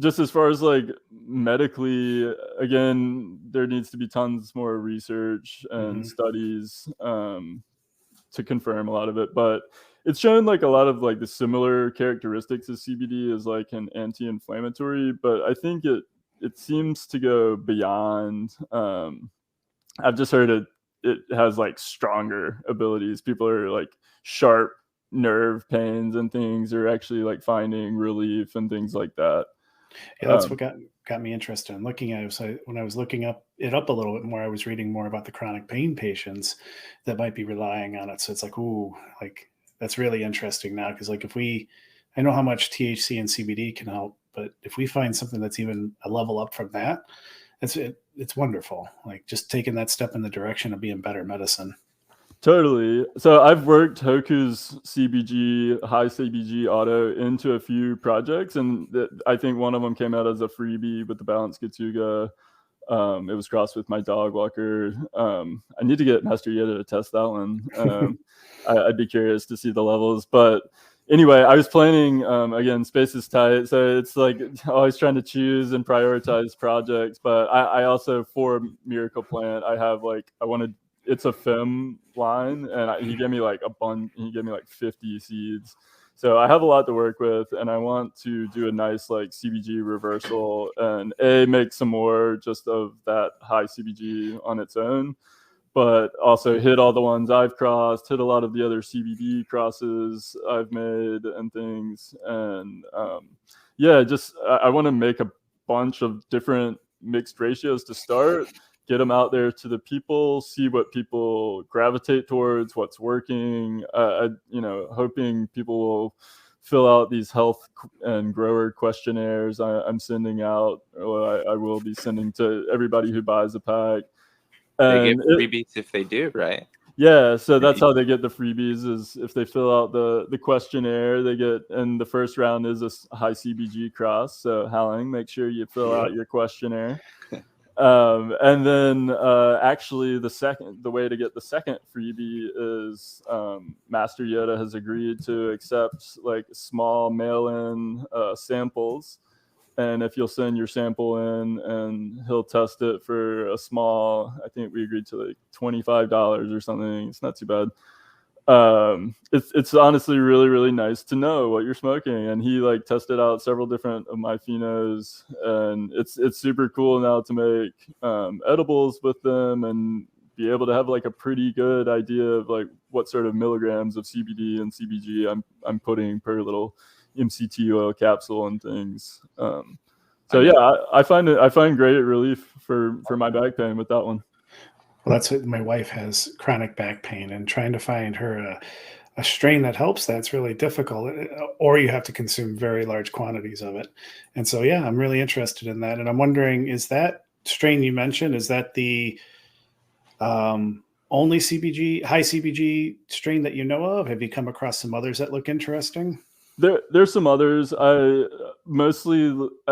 just as far as like medically, again, there needs to be tons more research and studies to confirm a lot of it. But it's shown like a lot of like the similar characteristics as CBD is like an anti-inflammatory, but I think it seems to go beyond. I've just heard it has like stronger abilities. People are like sharp nerve pains and things are actually like finding relief and things like that. Yeah, that's what got me interested in looking at it. So when I was looking up a little bit more, I was reading more about the chronic pain patients that might be relying on it. So it's like, ooh, like that's really interesting now, because like I know how much THC and CBD can help, but if we find something that's even a level up from that, it's wonderful. Like just taking that step in the direction of being better medicine. Totally. So I've worked Hoku's CBG, high CBG auto into a few projects, and I think one of them came out as a freebie with the Balanced Gatuga. It was crossed with my dog walker. I need to get Master Yoda to test that one. I'd be curious to see the levels. But anyway, I was planning, again, space is tight. So it's like always trying to choose and prioritize projects. But I also, for Miracle Plant, I have like, it's a FEM line, and he gave me like a bunch. He gave me like 50 seeds, so I have a lot to work with, and I want to do a nice like CBG reversal and make some more just of that high CBG on its own, but also hit all the ones I've crossed, hit a lot of the other CBD crosses I've made and things, and just I want to make a bunch of different mixed ratios to start. Get them out there to the people, see what people gravitate towards, what's working. Hoping people will fill out these health and grower questionnaires I'm sending out, or I will be sending to everybody who buys a pack. They And get freebies if they do, right? yeah, so that's how they get the freebies, is if they fill out the questionnaire, they get, and the first round is a high CBG cross. So Howling, make sure you fill out your questionnaire. And then actually the way to get the second freebie is Master Yoda has agreed to accept like small mail-in samples. And if you'll send your sample in, and he'll test it for a small, I think we agreed to like $25 or something. It's not too bad. It's honestly really, really nice to know what you're smoking. And he like tested out several different of my phenos, and it's super cool now to make edibles with them and be able to have like a pretty good idea of like what sort of milligrams of CBD and CBG I'm putting per little MCT oil capsule and things. So yeah, I find great relief for my back pain with that one. Well, that's what my wife has, chronic back pain, and trying to find her a strain that helps that's really difficult, or you have to consume very large quantities of it. And so, yeah, I'm really interested in that. And I'm wondering, is that strain you mentioned, is that the only CBG, high CBG strain that you know of? Have you come across some others that look interesting? There's some others. I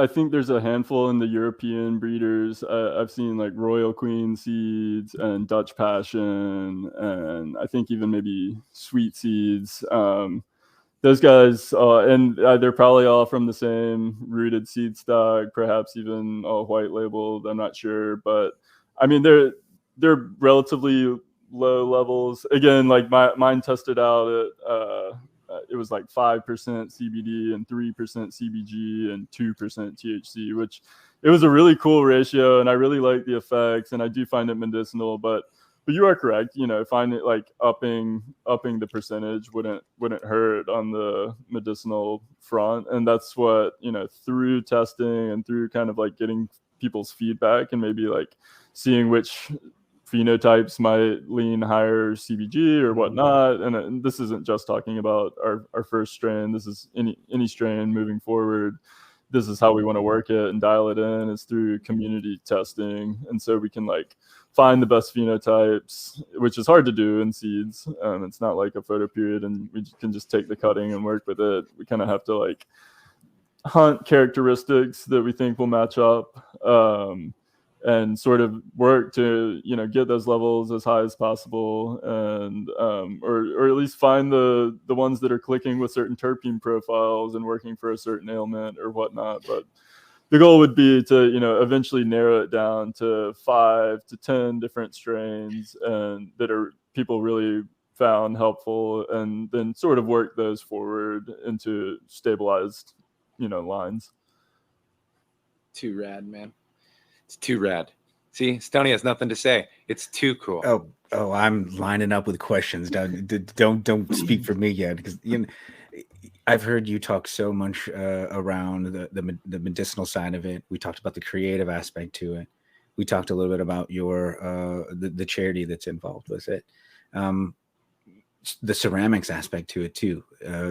think there's a handful in the European breeders. I've seen like Royal Queen seeds and Dutch Passion, and I think even maybe Sweet Seeds. Those guys, and they're probably all from the same rooted seed stock, perhaps even all white labeled. I'm not sure, but I mean they're relatively low levels. Again, like mine tested out at it was like 5% CBD and 3% CBG and 2% THC, which it was a really cool ratio, and I really like the effects, and I do find it medicinal. But you are correct. You know, find it like upping the percentage wouldn't hurt on the medicinal front, and that's what, you know, through testing and through kind of like getting people's feedback and maybe like seeing which phenotypes might lean higher CBG or whatnot. And this isn't just talking about our first strain. This is any strain moving forward. This is how we want to work it and dial it in, is through community testing. And so we can like find the best phenotypes, which is hard to do in seeds. It's not like a photo period and we can just take the cutting and work with it. We kind of have to like hunt characteristics that we think will match up. And sort of work to, you know, get those levels as high as possible, and or at least find the ones that are clicking with certain terpene profiles and working for a certain ailment or whatnot. But the goal would be to, you know, eventually narrow it down to 5 to 10 different strains, and that are people really found helpful, and then sort of work those forward into stabilized, you know, lines. Too rad, man. It's too rad. See, Stoney has nothing to say. It's too cool. Oh, I'm lining up with questions. Don't speak for me yet, because you know, I've heard you talk so much around the medicinal side of it. We talked about the creative aspect to it. We talked a little bit about your the charity that's involved with it. The ceramics aspect to it too.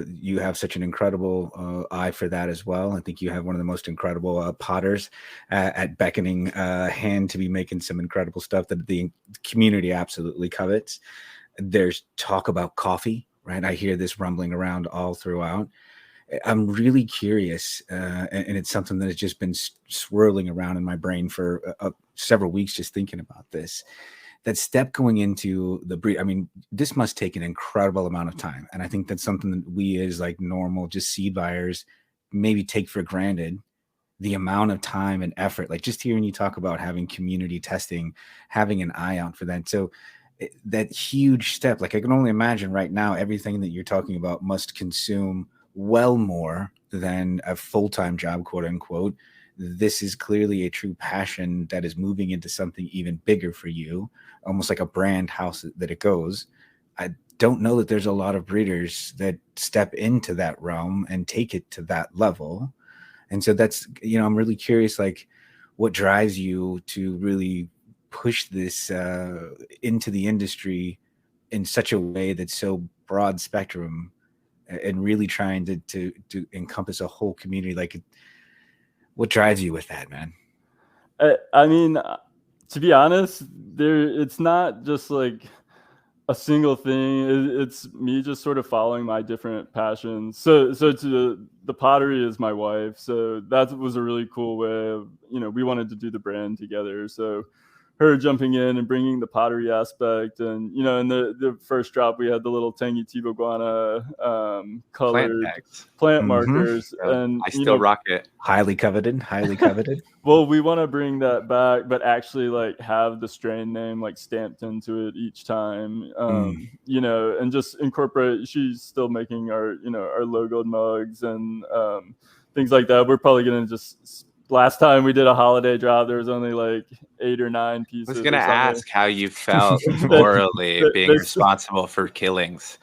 You have such an incredible eye for that as well. I think you have one of the most incredible potters at beckoning hand to be making some incredible stuff that the community absolutely covets. There's talk about coffee, right? I hear this rumbling around all throughout. I'm really curious, and it's something that has just been swirling around in my brain for several weeks, just thinking about this. That step going into the breed, I mean, this must take an incredible amount of time. And I think that's something that we as like normal, just seed buyers, maybe take for granted, the amount of time and effort. Like just hearing you talk about having community testing, having an eye out for that. So that huge step, like I can only imagine right now, everything that you're talking about must consume well more than a full-time job, quote unquote. This is clearly a true passion that is moving into something even bigger for you, almost like a brand house that it goes. I don't know that there's a lot of breeders that step into that realm and take it to that level. And so that's, you know, I'm really curious, like what drives you to really push this into the industry in such a way that's so broad spectrum and really trying to encompass a whole community. Like, what drives you with that, man? I mean, to be honest, it's not just like a single thing. It's me just sort of following my different passions. So the pottery is my wife. So that was a really cool way of, we wanted to do the brand together. So her jumping in and bringing the pottery aspect, and in the first drop we had the little tangy tiboguana colored plant markers, and I still rock it. Highly coveted. Well, we want to bring that back, but actually like have the strain name like stamped into it each time, and just incorporate. She's still making our our logoed mugs and things like that. We're probably gonna just. Last time we did a holiday drop, there was only like 8 or 9 pieces. I was going to ask how you felt morally being responsible for killings.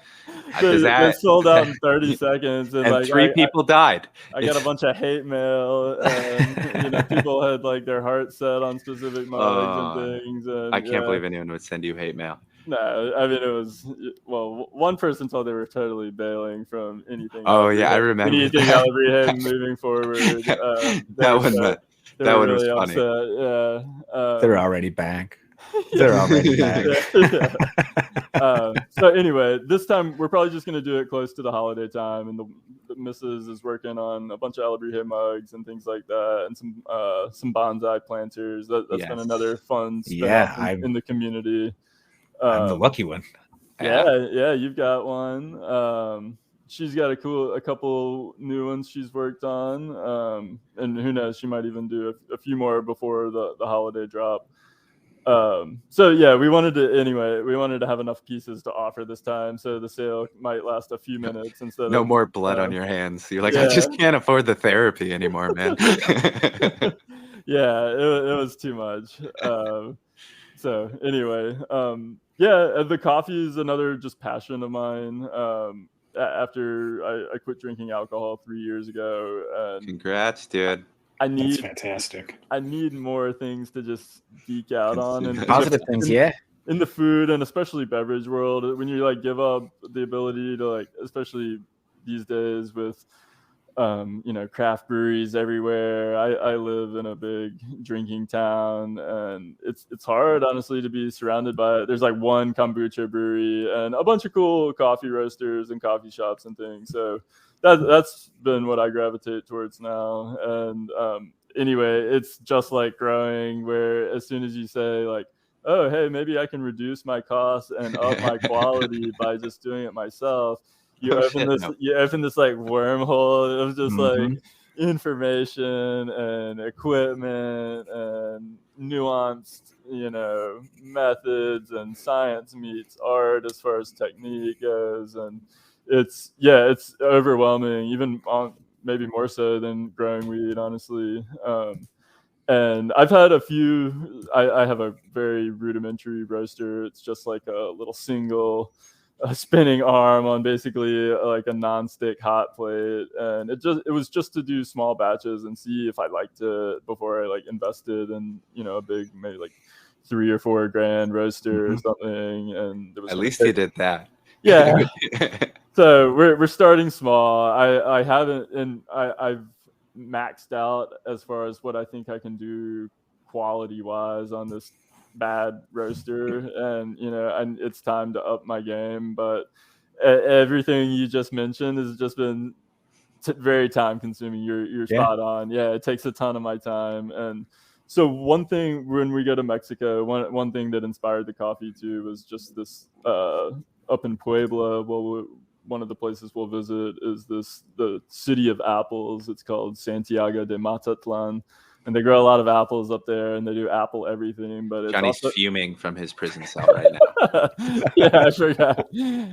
They sold out in 30 seconds. And like, 3 people died. I got a bunch of hate mail. And, people had like their heart set on specific mugs and things. And, I can't believe anyone would send you hate mail. No, I mean, it was, well, one person told they were totally bailing from anything. Oh, yeah, I remember. Anything Alebrije moving forward. That one was funny. Yeah. They're already back. So anyway, this time we're probably just going to do it close to the holiday time. And the missus is working on a bunch of Alebrije mugs and things like that. And some bonsai planters. That's been another fun spin in the community. I'm the lucky one. Yeah, you've got one. She's got a couple new ones she's worked on, and who knows, she might even do a few more before the holiday drop. So yeah, we wanted to have enough pieces to offer this time, so the sale might last a few minutes instead. No more blood on your hands. You're like, I just can't afford the therapy anymore, man. Yeah, it was too much. So anyway, the coffee is another just passion of mine. After I quit drinking alcohol 3 years ago. And congrats, dude. That's fantastic. I need more things to just geek out on, and positive things, in the food and especially beverage world. When you like give up the ability to like, especially these days with craft breweries everywhere. I live in a big drinking town, and it's hard, honestly, to be surrounded by it. There's like one kombucha brewery and a bunch of cool coffee roasters and coffee shops and things. So that's been what I gravitate towards now. And anyway, it's just like growing, where as soon as you say like, oh, hey, maybe I can reduce my costs and up my quality by just doing it myself. You open this like wormhole of just like information and equipment and nuanced, methods, and science meets art as far as technique goes. And it's overwhelming, even maybe more so than growing weed, honestly. And I've had a few. I have a very rudimentary roaster. It's just like a little single spinning arm on basically like a non-stick hot plate, and it was just to do small batches and see if I liked it before I like invested in a big, maybe like $3 or $4 grand roaster or something. And at least you did that. Yeah. So we're starting small. I haven't, and I've maxed out as far as what I think I can do quality wise on this bad roaster, and and it's time to up my game. But everything you just mentioned has just been very time consuming. You're spot on. Yeah, it takes a ton of my time. And so one thing, when we go to Mexico, one thing that inspired the coffee too was just this up in Puebla. Well, one of the places we'll visit is the city of apples. It's called Santiago de Mazatlán. And they grow a lot of apples up there, and they do apple everything. But it's Johnny's fuming from his prison cell right now. Yeah, I forgot.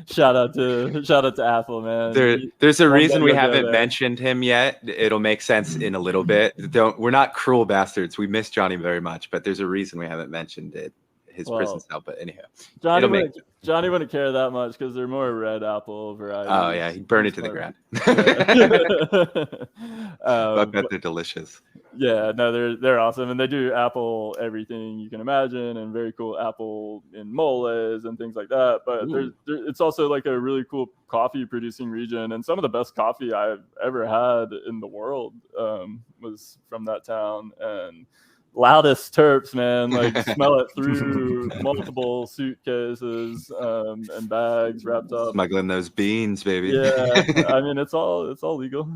Shout out to Apple, man. There's a reason we haven't mentioned him yet. It'll make sense in a little bit. We're not cruel bastards. We miss Johnny very much, but there's a reason we haven't mentioned it. His prison cell, but anyhow, Johnny wouldn't care that much because they're more red apple varieties. Oh yeah, he'd burn it to the ground. I bet they're delicious. Yeah, no, they're awesome, and they do apple everything you can imagine, and very cool apple in moles and things like that. But it's also like a really cool coffee producing region, and some of the best coffee I've ever had in the world was from that town. And loudest terps, man, like smell it through multiple suitcases and bags wrapped up. Smuggling those beans, baby. Yeah, I mean it's all legal.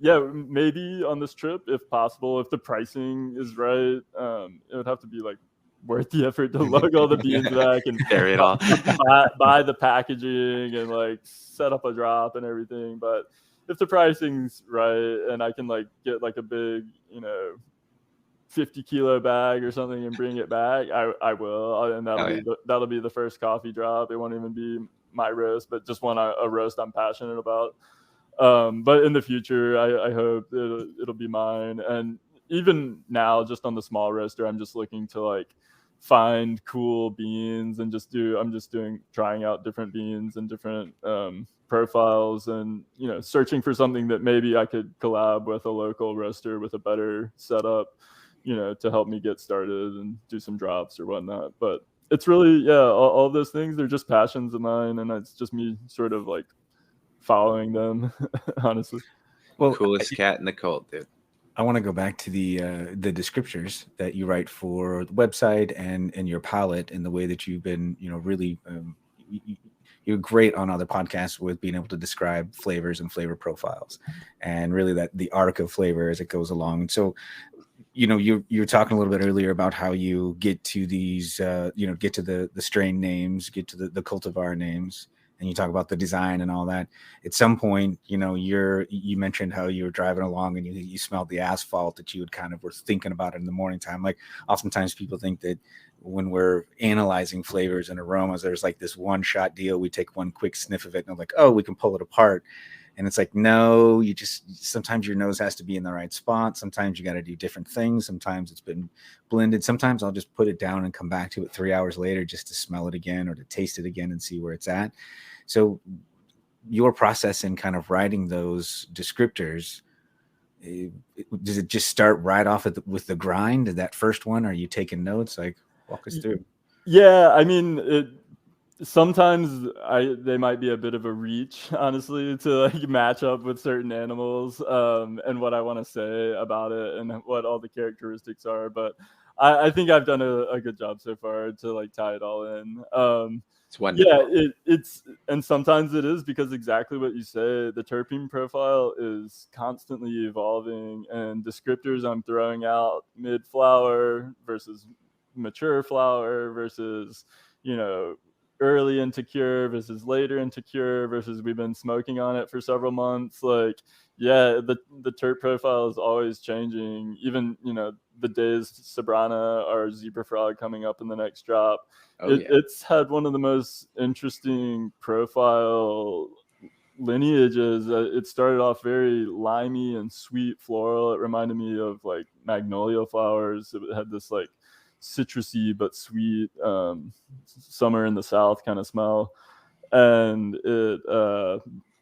Yeah, maybe on this trip, if possible, if the pricing is right, it would have to be like worth the effort to lug all the beans back and carry it all, buy the packaging and like set up a drop and everything. But if the pricing's right and I can like get like a big, 50-kilo bag or something and bring it back, I will, and that'll be the first coffee drop. It won't even be my roast, but just a roast I'm passionate about. But in the future, I hope it'll be mine. And even now, just on the small roaster, I'm just looking to like find cool beans and trying out different beans and different profiles, and searching for something that maybe I could collab with a local roaster with a better setup, to help me get started and do some drops or whatnot. But it's really, all those things, they're just passions of mine, and it's just me sort of like following them, honestly. Well, coolest cat in the cult, dude. I want to go back to the descriptors that you write for the website and your palette, and the way that you've been, really, you're great on other podcasts with being able to describe flavors and flavor profiles, and really that the arc of flavor as it goes along. And so, you're talking a little bit earlier about how you get to these, get to the strain names, get to the cultivar names, and you talk about the design and all that. At some point, you mentioned how you were driving along and you smelled the asphalt, that you would kind of were thinking about it in the morning time. Like oftentimes people think that when we're analyzing flavors and aromas, there's like this one shot deal. We take one quick sniff of it and I'm like, oh, we can pull it apart. And it's like, no, sometimes your nose has to be in the right spot. Sometimes you got to do different things. Sometimes it's been blended. Sometimes I'll just put it down and come back to it 3 hours later just to smell it again or to taste it again and see where it's at. So your process in kind of writing those descriptors, does it just start right off with the grind? That first one? Are you taking notes? Like, walk us through. Yeah, I mean, sometimes they might be a bit of a reach, honestly, to like match up with certain animals and what I want to say about it and what all the characteristics are. But I think I've done a good job so far to like tie it all in. It's wonderful. Yeah, and sometimes it is because exactly what you say, the terpene profile is constantly evolving, and descriptors I'm throwing out mid-flower versus mature flower versus, early into cure versus later into cure versus we've been smoking on it for several months. Like, yeah, the terp profile is always changing. Even, the days Sabrana or Zebra Frog coming up in the next drop. It's had one of the most interesting profile lineages. It started off very limey and sweet floral. It reminded me of like magnolia flowers. It had this like citrusy but sweet summer in the South kind of smell, and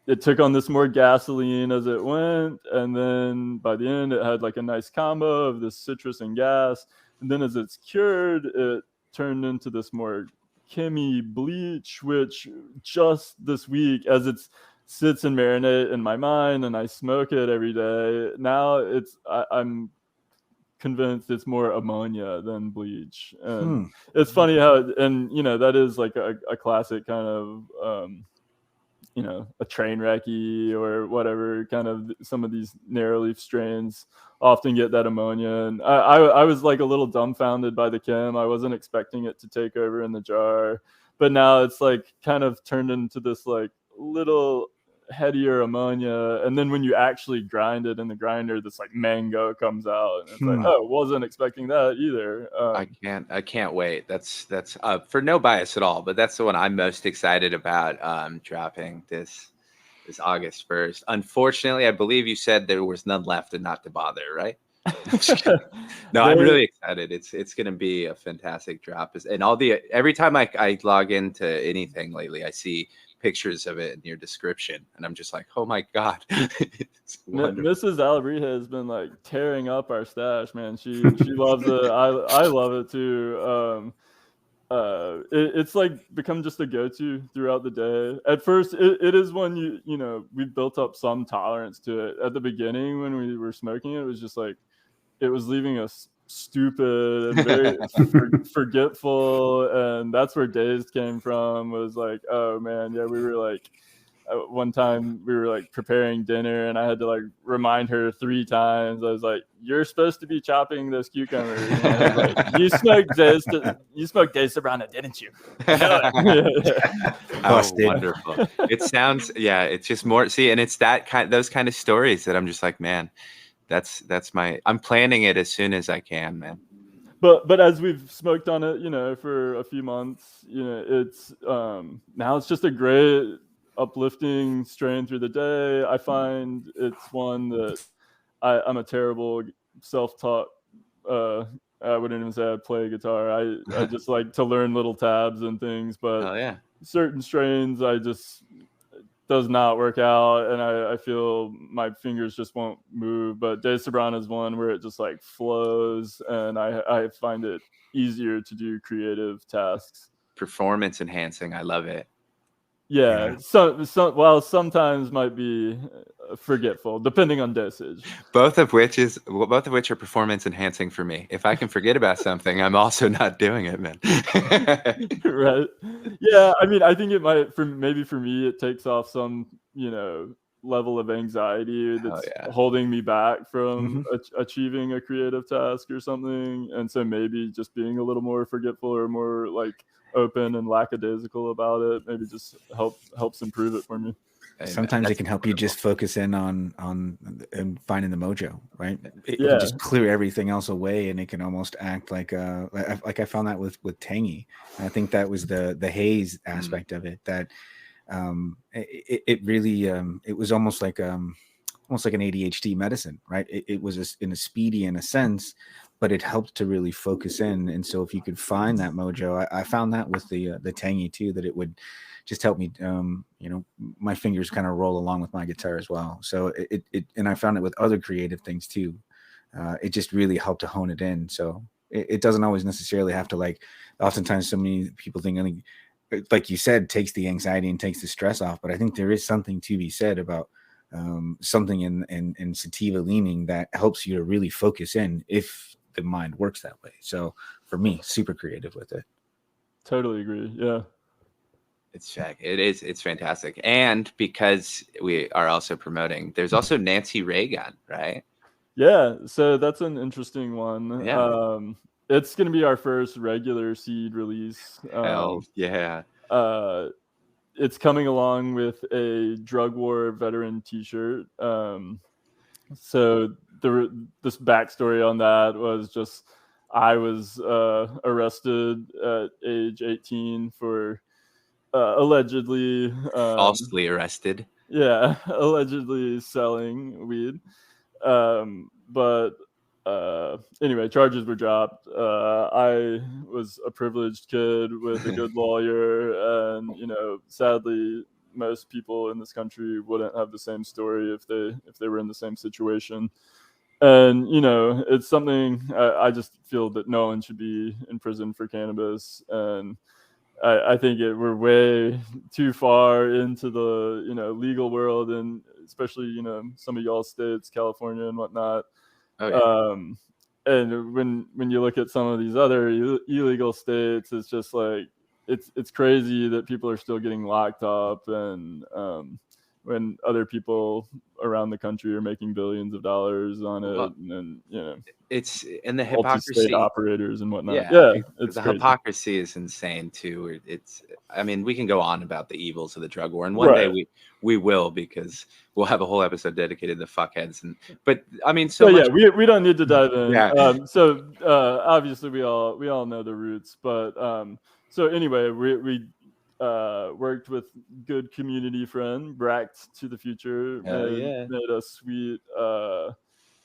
it took on this more gasoline as it went, and then by the end it had like a nice combo of this citrus and gas, and then as it's cured it turned into this more Kimmy bleach, which just this week, as it sits and marinate in my mind and I smoke it every day, now I'm convinced it's more ammonia than bleach. And it's funny how, and that is like a classic kind of a train wrecky or whatever kind of, some of these narrow leaf strains often get that ammonia. And I was like a little dumbfounded by the chem. I wasn't expecting it to take over in the jar, but now it's like kind of turned into this like little headier ammonia, and then when you actually grind it in the grinder, this like mango comes out, and it's like, oh, wasn't expecting that either. I can't wait. That's for no bias at all, but that's the one I'm most excited about dropping this August 1st. Unfortunately, I believe you said there was none left and not to bother, right? No, I'm really excited. It's going to be a fantastic drop. And every time I log into anything lately, I see pictures of it in your description, and I'm just like, oh my god. It's wonderful. Mrs. Alebrije has been like tearing up our stash, man. She loves it. I love it too. It's like become just a go-to throughout the day. At first, it is one you know, we built up some tolerance to it. At the beginning when we were smoking it was just like, it was leaving us stupid and very forgetful, and that's where Days came from. Was like, oh man, yeah, we were like, one time we were like preparing dinner and I had to like remind her 3 times. I was like, you're supposed to be chopping those cucumbers. And I was like, you smoked Days Sobrano, didn't you? Oh, wonderful. It sounds, yeah, it's just more, see, and it's those kind of stories that I'm just like, man, that's I'm planning it as soon as I can, man. But as we've smoked on it, you know, for a few months, you know, it's now it's just a great uplifting strain through the day. I find it's one that I'm a terrible self-taught. I wouldn't even say I play guitar. I just like to learn little tabs and things, but certain strains does not work out, and I feel my fingers just won't move. But Days Sobrano is one where it just like flows, and I find it easier to do creative tasks. Performance enhancing. I love it. Yeah. So while sometimes might be forgetful, depending on dosage. Both of which are performance enhancing for me. If I can forget about something, I'm also not doing it, man. Right. Yeah. I mean, I think it might, for me, it takes off some, you know, level of anxiety that's holding me back from achieving a creative task or something. And so maybe just being a little more forgetful or more like open and lackadaisical about it maybe just helps improve it for me. Sometimes it can help you just focus in on finding the mojo, right? It can just clear everything else away, and it can almost act like I found that with Tangy. And I think that was the haze aspect of it, that it really it was almost like an ADHD medicine, right? It was in a speedy in a sense, but it helped to really focus in. And so if you could find that mojo, I found that with the Tangy too, that it would just help me, you know, my fingers kind of roll along with my guitar as well. So it and I found it with other creative things too. It just really helped to hone it in. So it doesn't always necessarily have to, like, oftentimes so many people think, I think, like you said, takes the anxiety and takes the stress off. But I think there is something to be said about something in sativa leaning that helps you to really focus in if the mind works that way. So for me, super creative with it. Totally agree. Yeah. It's fantastic. And because we are also promoting, there's also Nancy Reagan, right? Yeah. So that's an interesting one. Yeah. It's going to be our first regular seed release. Hell yeah. It's coming along with a Drug War veteran t-shirt. So this backstory on that was just, I was arrested at age 18 for allegedly falsely arrested. Yeah, allegedly selling weed. But anyway, charges were dropped. I was a privileged kid with a good lawyer, and you know, sadly, most people in this country wouldn't have the same story if they were in the same situation. And you know, it's something I just feel that no one should be in prison for cannabis, and I think we're way too far into the, you know, legal world, and especially, you know, some of y'all states, California and whatnot. Oh, yeah. And when you look at some of these other illegal states, it's just like it's crazy that people are still getting locked up, and when other people around the country are making billions of dollars on it, and you know, it's in the hypocrisy, operators and whatnot. It's the crazy. Hypocrisy is insane too. I mean, we can go on about the evils of the drug war, and one day we will, because we'll have a whole episode dedicated to fuckheads. But I mean, we don't need to dive in. So obviously we all know the roots, but so anyway, we worked with good community friend Bracked to the Future, made a sweet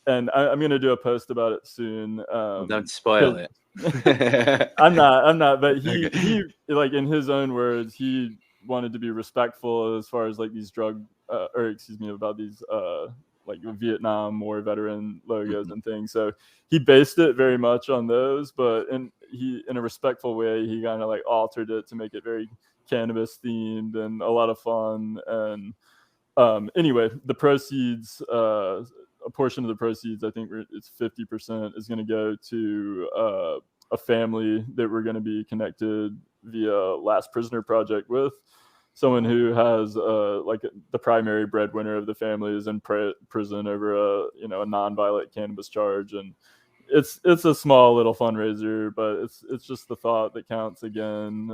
and I'm gonna do a post about it soon. Don't spoil it. I'm not, but he like, in his own words, he wanted to be respectful as far as like these about these like Vietnam War veteran logos and things. So he based it very much on those, but in a respectful way, he kind of like altered it to make it very cannabis themed and a lot of fun. And anyway, the proceeds, a portion of the proceeds, I think it's 50%, is going to go to a family that we're going to be connected via Last Prisoner Project with. Someone who has like the primary breadwinner of the family is in prison over a nonviolent cannabis charge, and it's a small little fundraiser, but it's just the thought that counts again,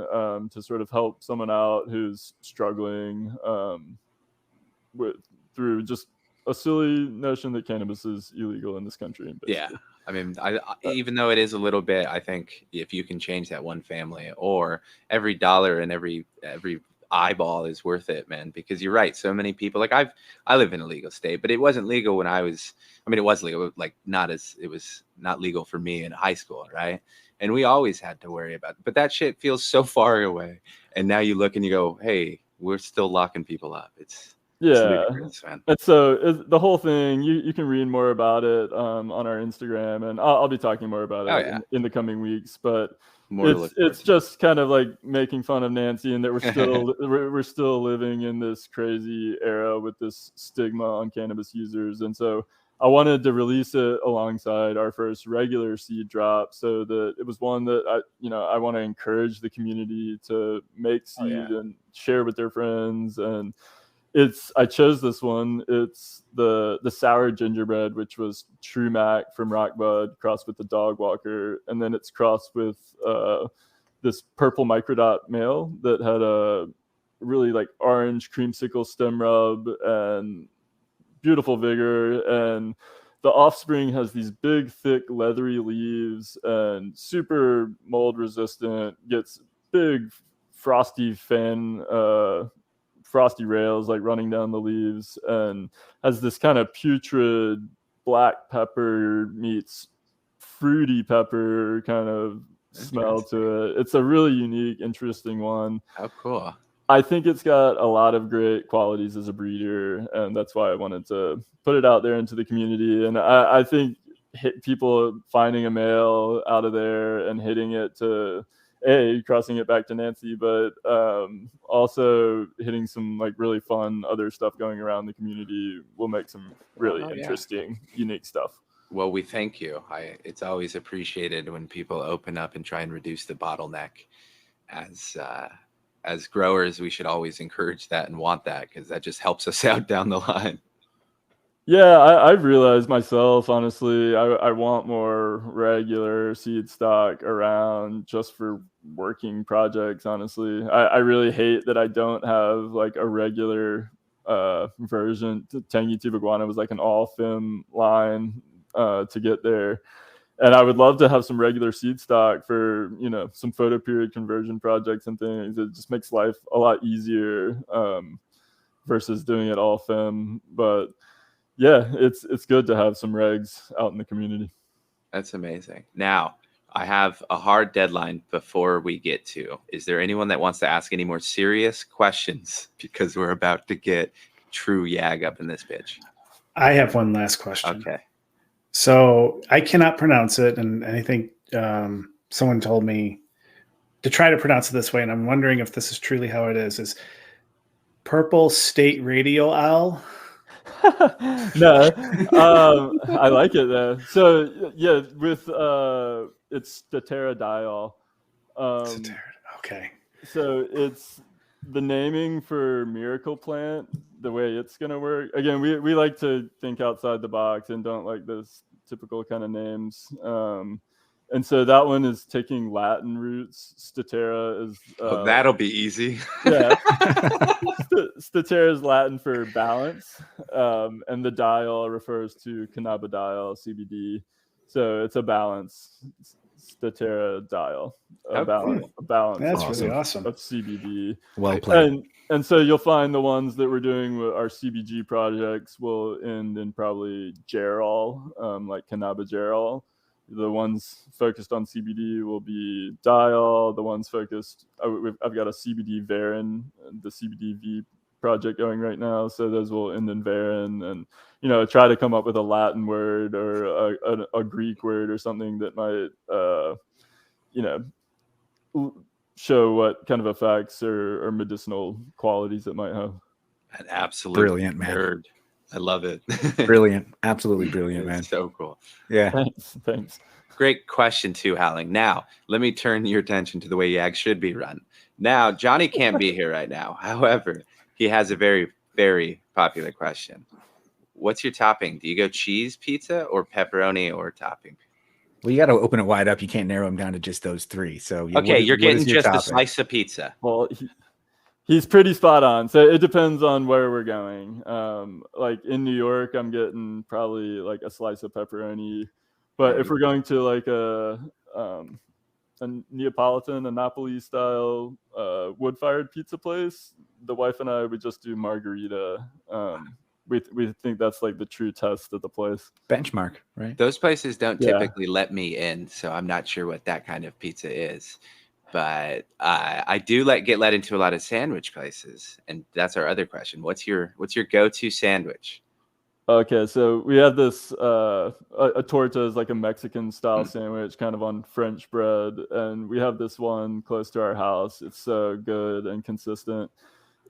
to sort of help someone out who's struggling through just a silly notion that cannabis is illegal in this country. Basically. Yeah. I mean, even though it is a little bit, I think if you can change that one family, or every dollar and every eyeball is worth it, man, because you're right. So many people, like I live in a legal state, but it wasn't legal when it was legal, like it was not legal for me in high school. Right. And we always had to worry about it, but that shit feels so far away. And now you look and you go, hey, we're still locking people up. It's ludicrous, man. And so the whole thing, you can read more about it on our Instagram, and I'll be talking more about it in the coming weeks. But it's just kind of like making fun of Nancy, and that we're still living in this crazy era with this stigma on cannabis users. And so I wanted to release it alongside our first regular seed drop, so that it was one that I want to encourage the community to make seed and share with their friends. And I chose this one. It's the sour gingerbread, which was True Mac from Rockbud crossed with the Dog Walker, and then it's crossed with this purple microdot male that had a really like orange creamsicle stem rub and beautiful vigor. And the offspring has these big, thick, leathery leaves and super mold resistant. Gets big frosty frosty rails like running down the leaves, and has this kind of putrid black pepper meets fruity pepper kind of smell to it. It's a really unique, interesting one. How cool. I think it's got a lot of great qualities as a breeder, and that's why I wanted to put it out there into the community. And I think people finding a male out of there and hitting it to crossing it back to Nancy, but also hitting some like really fun other stuff going around the community will make some really interesting, unique stuff. Well, we thank you. It's always appreciated when people open up and try and reduce the bottleneck. As growers, we should always encourage that and want that, because that just helps us out down the line. Yeah, I've realized myself, honestly, I want more regular seed stock around just for working projects, honestly. I really hate that I don't have like a regular version. Tangy Tube Iguana was like an all-fem line to get there. And I would love to have some regular seed stock for, some photo period conversion projects and things. It just makes life a lot easier versus doing it all fem. But yeah, it's good to have some regs out in the community. That's amazing. Now, I have a hard deadline before we get to. Is there anyone that wants to ask any more serious questions? Because we're about to get true Yag up in this bitch. I have one last question. Okay. So I cannot pronounce it, and I think someone told me to try to pronounce it this way, and I'm wondering if this is truly how it is. Is Purple State Radio Owl? No, I like it though. So yeah, with it's Statera. Okay. So it's the naming for Miracle Plant, the way it's gonna work. Again, we like to think outside the box and don't like those typical kind of names. And so that one is taking Latin roots. Statera is that'll be easy. Yeah. Statera is Latin for balance, and the dial refers to cannabidiol, CBD. So it's a balance. Statera dial. A balance. That's really awesome. Of CBD. Well played. And so you'll find the ones that we're doing with our CBG projects will end in probably gerol, like cannabigerol. The ones focused on CBD will be Dial. The ones focused, I've got a CBD Varen, the CBDV project going right now. So those will end in Varen, and try to come up with a Latin word or a Greek word or something that might show what kind of effects or medicinal qualities it might have. An absolute Brilliant, man. nerd. I love it. Brilliant. Absolutely brilliant, man. So cool. Yeah. Thanks. Great question too, Howling. Now, let me turn your attention to the way Yag should be run. Now, Johnny can't be here right now. However, he has a very, very popular question. What's your topping? Do you go cheese pizza or pepperoni or topping? Well, you got to open it wide up. You can't narrow them down to just those three. So okay, you're getting just a slice of pizza. Well, he's pretty spot on. So it depends on where we're going. Like in New York, I'm getting probably like a slice of pepperoni. But if we're going to like a Neapolitan, a Napoli style wood-fired pizza place, the wife and I would just do margarita. We think that's like the true test of the place. Benchmark, right? Those places don't typically let me in, so I'm not sure what that kind of pizza is. But I do get let into a lot of sandwich places, and that's our other question. What's your go-to sandwich? Okay, so we have this a torta is like a Mexican style sandwich, kind of on French bread, and we have this one close to our house. It's so good and consistent.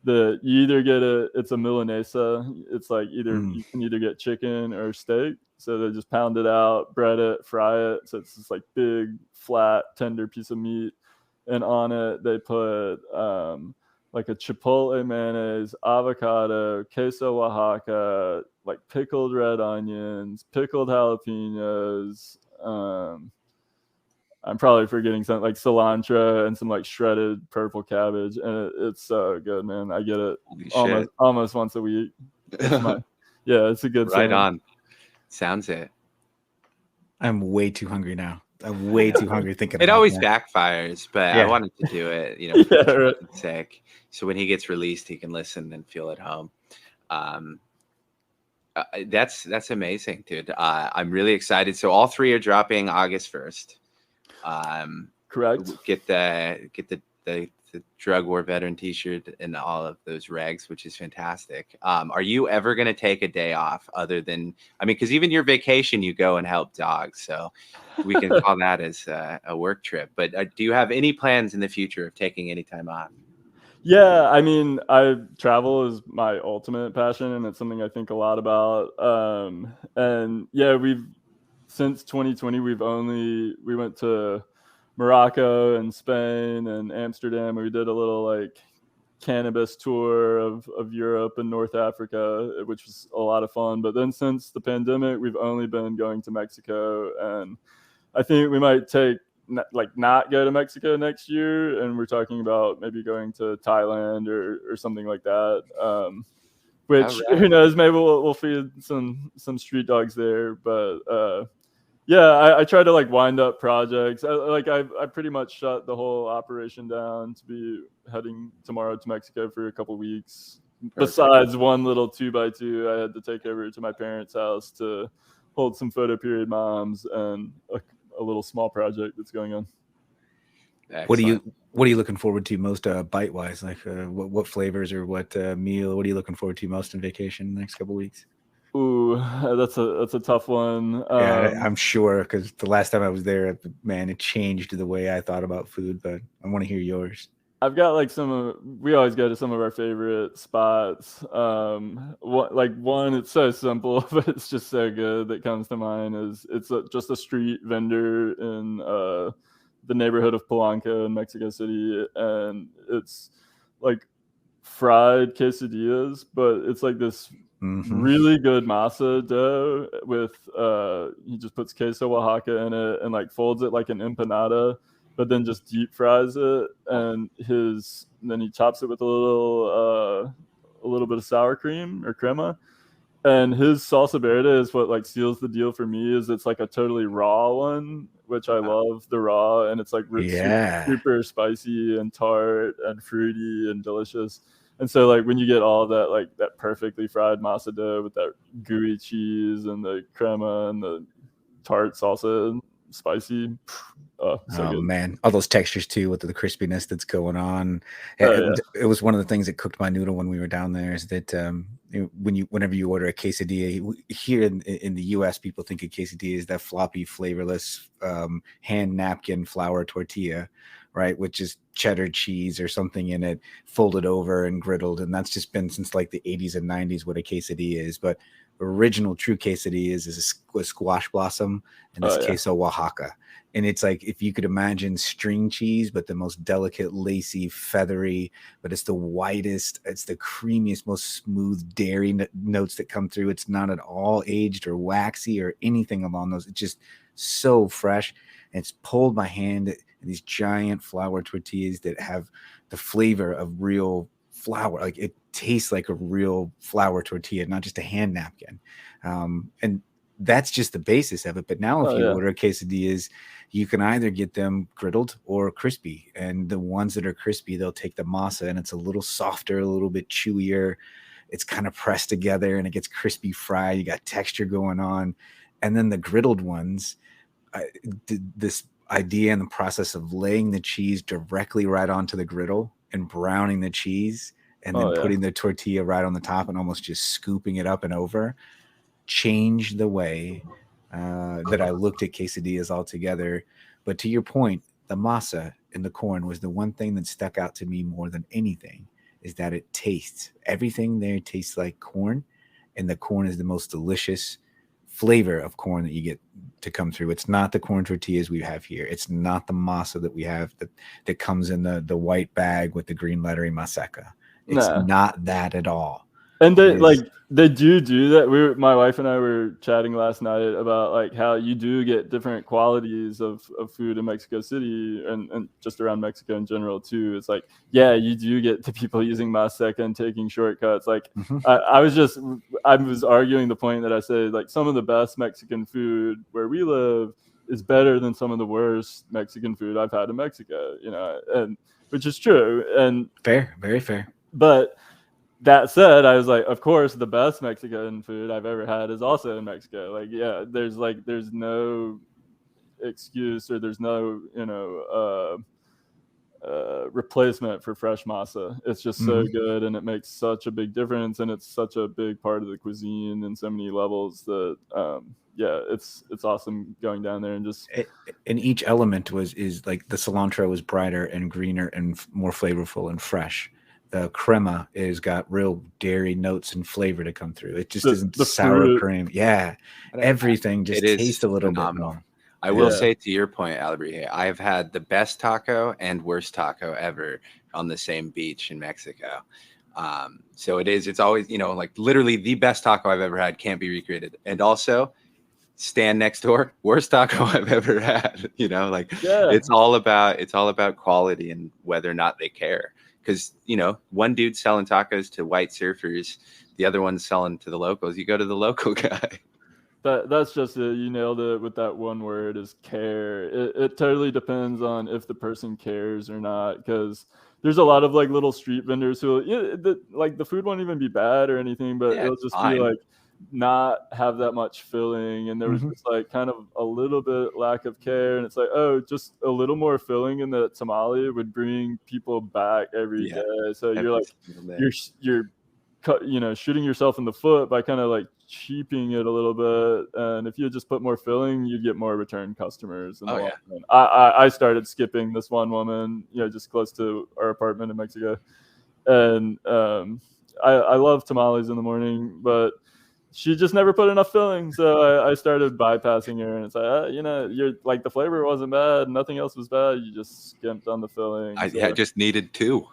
You either get it's a Milanesa. It's like you can either get chicken or steak. So they just pound it out, bread it, fry it. So it's this like big, flat, tender piece of meat. And on it, they put like a chipotle mayonnaise, avocado, queso Oaxaca, like pickled red onions, pickled jalapenos. I'm probably forgetting something like cilantro and some like shredded purple cabbage, and it's so good, man. I get it almost once a week. It's a good right on. Sounds it. I'm way too hungry now. I'm way too hungry thinking. It always backfires, but I wanted to do it, for his sake. So when he gets released, he can listen and feel at home. That's amazing, dude. I'm really excited. So all three are dropping August 1st. Correct. Get the Drug War Veteran t-shirt and all of those regs, which is fantastic. Are you ever going to take a day off other than, because even your vacation, you go and help dogs. So we can call that as a work trip. But do you have any plans in the future of taking any time off? Yeah, travel is my ultimate passion, and it's something I think a lot about. And yeah, since 2020, we went to Morocco and Spain and Amsterdam. We did a little like cannabis tour of Europe and North Africa, which was a lot of fun. But then since the pandemic, we've only been going to Mexico, and I think we might not go to Mexico next year. And we're talking about maybe going to Thailand or something like that. Which who knows, maybe we'll feed some street dogs there. But I try to like wind up projects. I pretty much shut the whole operation down to be heading tomorrow to Mexico for a couple weeks. Perfect. Besides one little 2x2 I had to take over to my parents' house to hold some photo period moms and a little small project that's going on. Excellent. What are you looking forward to most bite wise? Like what flavors or what meal? What are you looking forward to most in vacation the next couple of weeks? Ooh, that's a tough one. I'm sure, because the last time I was there, man, it changed the way I thought about food. But I want to hear yours. I've got like we always go to some of our favorite spots. One, it's so simple, but it's just so good that comes to mind is just a street vendor in the neighborhood of Polanco in Mexico City, and it's like fried quesadillas, but it's like this really good masa dough with he just puts queso Oaxaca in it and like folds it like an empanada, but then just deep fries it, and then he tops it with a little bit of sour cream or crema. And his salsa verde is what like seals the deal for me. Is it's like a totally raw one, which I love the raw, and it's like super spicy and tart and fruity and delicious. And so like when you get all of that, like that perfectly fried masa dough with that gooey cheese and the crema and the tart salsa, spicy. So good. Man, all those textures too with the crispiness that's going on. It was one of the things that cooked my noodle when we were down there, is that whenever you order a quesadilla here in the US, people think a quesadilla is that floppy, flavorless hand napkin flour tortilla, right, with just cheddar cheese or something in it folded over and griddled, and that's just been since like the 80s and 90s what a quesadilla is. But original true quesadillas is a squash blossom, and it's queso Oaxaca. And it's like, if you could imagine string cheese, but the most delicate, lacy, feathery, but it's the whitest, it's the creamiest, most smooth dairy notes that come through. It's not at all aged or waxy or anything along those. It's just so fresh. And it's pulled my hand in these giant flour tortillas that have the flavor of real flour. Like, it tastes like a real flour tortilla, not just a hand napkin. And that's just the basis of it. But now if you order quesadillas, you can either get them griddled or crispy. And the ones that are crispy, they'll take the masa, and it's a little softer, a little bit chewier. It's kind of pressed together and it gets crispy fried. You got texture going on. And then the griddled ones, this idea and the process of laying the cheese directly right onto the griddle and browning the cheese and then putting the tortilla right on the top and almost just scooping it up and over, changed the way that I looked at quesadillas altogether. But to your point, the masa and the corn was the one thing that stuck out to me more than anything, is that it tastes, everything there tastes like corn, and the corn is the most delicious flavor of corn that you get to come through. It's not the corn tortillas we have here. It's not the masa that we have that comes in the white bag with the green lettering maseca. It's not that at all. And they do that. My wife and I were chatting last night about like how you do get different qualities of food in Mexico City and just around Mexico in general too. It's like, you do get the people using maseca and taking shortcuts. Like I was arguing the point that I said, like, some of the best Mexican food where we live is better than some of the worst Mexican food I've had in Mexico, and which is true. And fair, very fair. But that said, I was like, of course, the best Mexican food I've ever had is also in Mexico. Like, there's no excuse, or there's no, replacement for fresh masa. It's just so good, and it makes such a big difference, and it's such a big part of the cuisine in so many levels that, it's awesome going down there and just. And each element is like the cilantro is brighter and greener and more flavorful and fresh. The crema is got real dairy notes and flavor to come through. It just isn't the sour fruit. Cream. Yeah. Everything just tastes a little bit more. I will say, to your point, Alebrije, I've had the best taco and worst taco ever on the same beach in Mexico. So it's always, like literally the best taco I've ever had can't be recreated. And also, stand next door, worst taco I've ever had. It's all about quality and whether or not they care. Because, one dude's selling tacos to white surfers, the other one's selling to the locals. You go to the local guy. That's just it. You nailed it with that one word, is care. It totally depends on if the person cares or not. Because there's a lot of like little street vendors who, the food won't even be bad or anything, but it'll just be like not have that much filling, and there was just like kind of a little bit lack of care, and it's like, just a little more filling in the tamale would bring people back every day. So you're shooting yourself in the foot by kind of like cheaping it a little bit, and if you just put more filling, you'd get more return customers. And I started skipping this one woman, just close to our apartment in Mexico, and I love tamales in the morning, but she just never put enough filling, so I started bypassing her, and it's like, you're like, the flavor wasn't bad, nothing else was bad, you just skimped on the filling. I just needed two.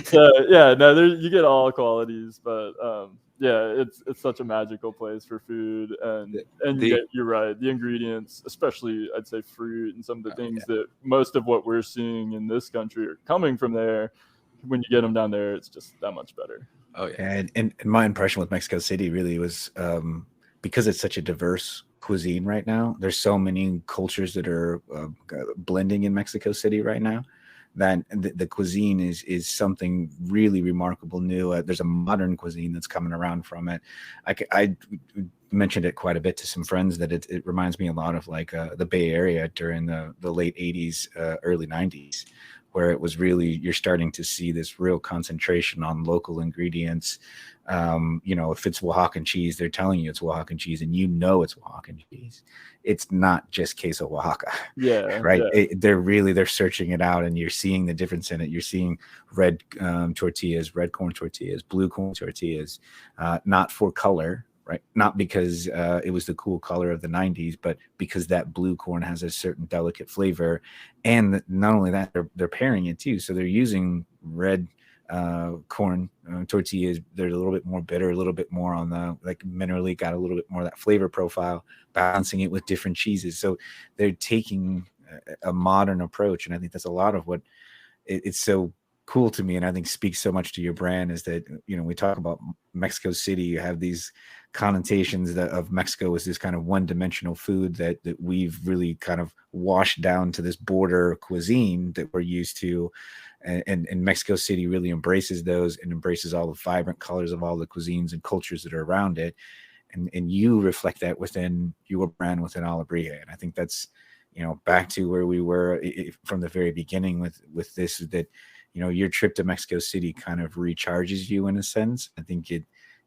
So you get all qualities, but it's such a magical place for food, and you're right, the ingredients, especially I'd say fruit and some of the things that most of what we're seeing in this country are coming from there. When you get them down there, it's just that much better. Oh yeah, and my impression with Mexico City really was because it's such a diverse cuisine right now. There's so many cultures that are blending in Mexico City right now, that the cuisine is something really remarkable new. There's a modern cuisine that's coming around from it. mentioned it quite a bit to some friends that it reminds me a lot of like the Bay Area during the late 80s, early 90s, where it was really, you're starting to see this real concentration on local ingredients. If it's Oaxacan cheese, they're telling you it's Oaxacan cheese, and it's Oaxacan cheese. It's not just queso Oaxaca. Yeah. Right. Yeah. They're searching it out, and you're seeing the difference in it. You're seeing red tortillas, red corn tortillas, blue corn tortillas, not for color, right? Not because it was the cool color of the 90s, but because that blue corn has a certain delicate flavor. And not only that, they're pairing it too. So they're using red corn tortillas. They're a little bit more bitter, a little bit more on the like minerally, got a little bit more of that flavor profile, balancing it with different cheeses. So they're taking a modern approach, and I think that's a lot of what it's so cool to me, and I think speaks so much to your brand, is that we talk about Mexico City, you have these connotations of Mexico as this kind of one-dimensional food that we've really kind of washed down to this border cuisine that we're used to. And Mexico City really embraces those and embraces all the vibrant colors of all the cuisines and cultures that are around it. And you reflect that within your brand, within Alebrije. And I think that's, back to where we were from the very beginning with this, that, your trip to Mexico City kind of recharges you in a sense. I think it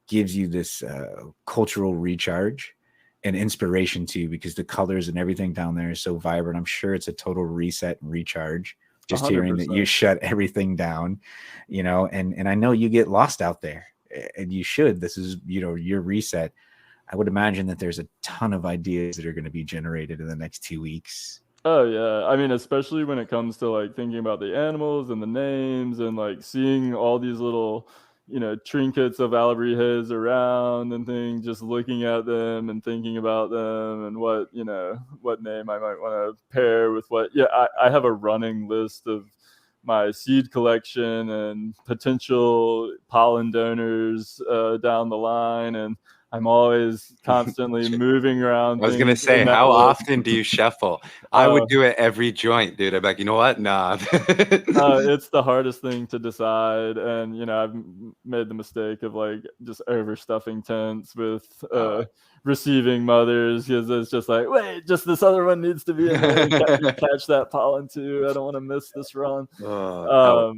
gives you this cultural recharge and inspiration too, because the colors and everything down there is so vibrant. I'm sure it's a total reset and recharge. Just 100%. Hearing that you shut everything down, and I know you get lost out there, and you should. This is, your reset. I would imagine that there's a ton of ideas that are going to be generated in the next 2 weeks. Oh yeah, I mean, especially when it comes to like thinking about the animals and the names, and like seeing all these little, trinkets of Alebrijes around and things, just looking at them and thinking about them and what name I might want to pair with what. Yeah, I have a running list of my seed collection and potential pollen donors down the line, and I'm always constantly moving around. I was going to say, how often do you shuffle? I would do it every joint, dude. I'm like, you know what? Nah. It's the hardest thing to decide. And, I've made the mistake of like just overstuffing tents with receiving mothers, because it's just like, wait, just this other one needs to be in there and catch that pollen too. I don't want to miss this run. Yeah,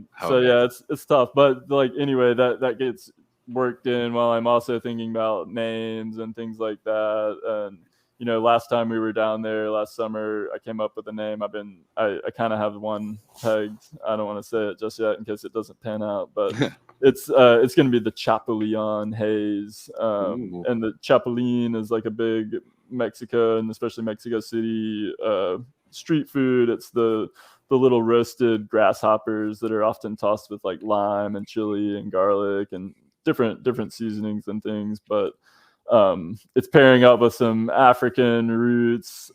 it's tough. But like, anyway, that gets worked in while I'm also thinking about names and things like that. And last time we were down there last summer, I came up with a name. I kind of have one pegged. I don't want to say it just yet in case it doesn't pan out, but it's going to be the Chapulín haze. And the Chapulín is like a big Mexico, and especially Mexico City street food. It's the little roasted grasshoppers that are often tossed with like lime and chili and garlic and different seasonings and things, but it's pairing up with some African roots,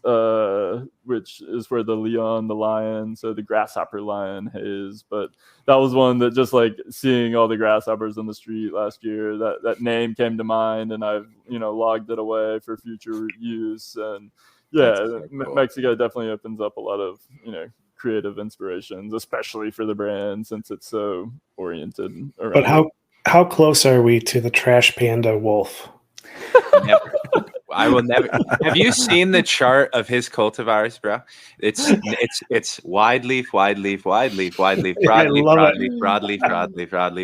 which is where the lion, so the grasshopper lion haze. But that was one that, just like seeing all the grasshoppers on the street last year, that name came to mind, and I've logged it away for future use. And yeah, so cool. Mexico definitely opens up a lot of creative inspirations, especially for the brand, since it's so oriented around. But how close are we to the trash panda wolf? Never. I will never. Have you seen the chart of his cultivars, bro? It's wide leaf, broadleaf,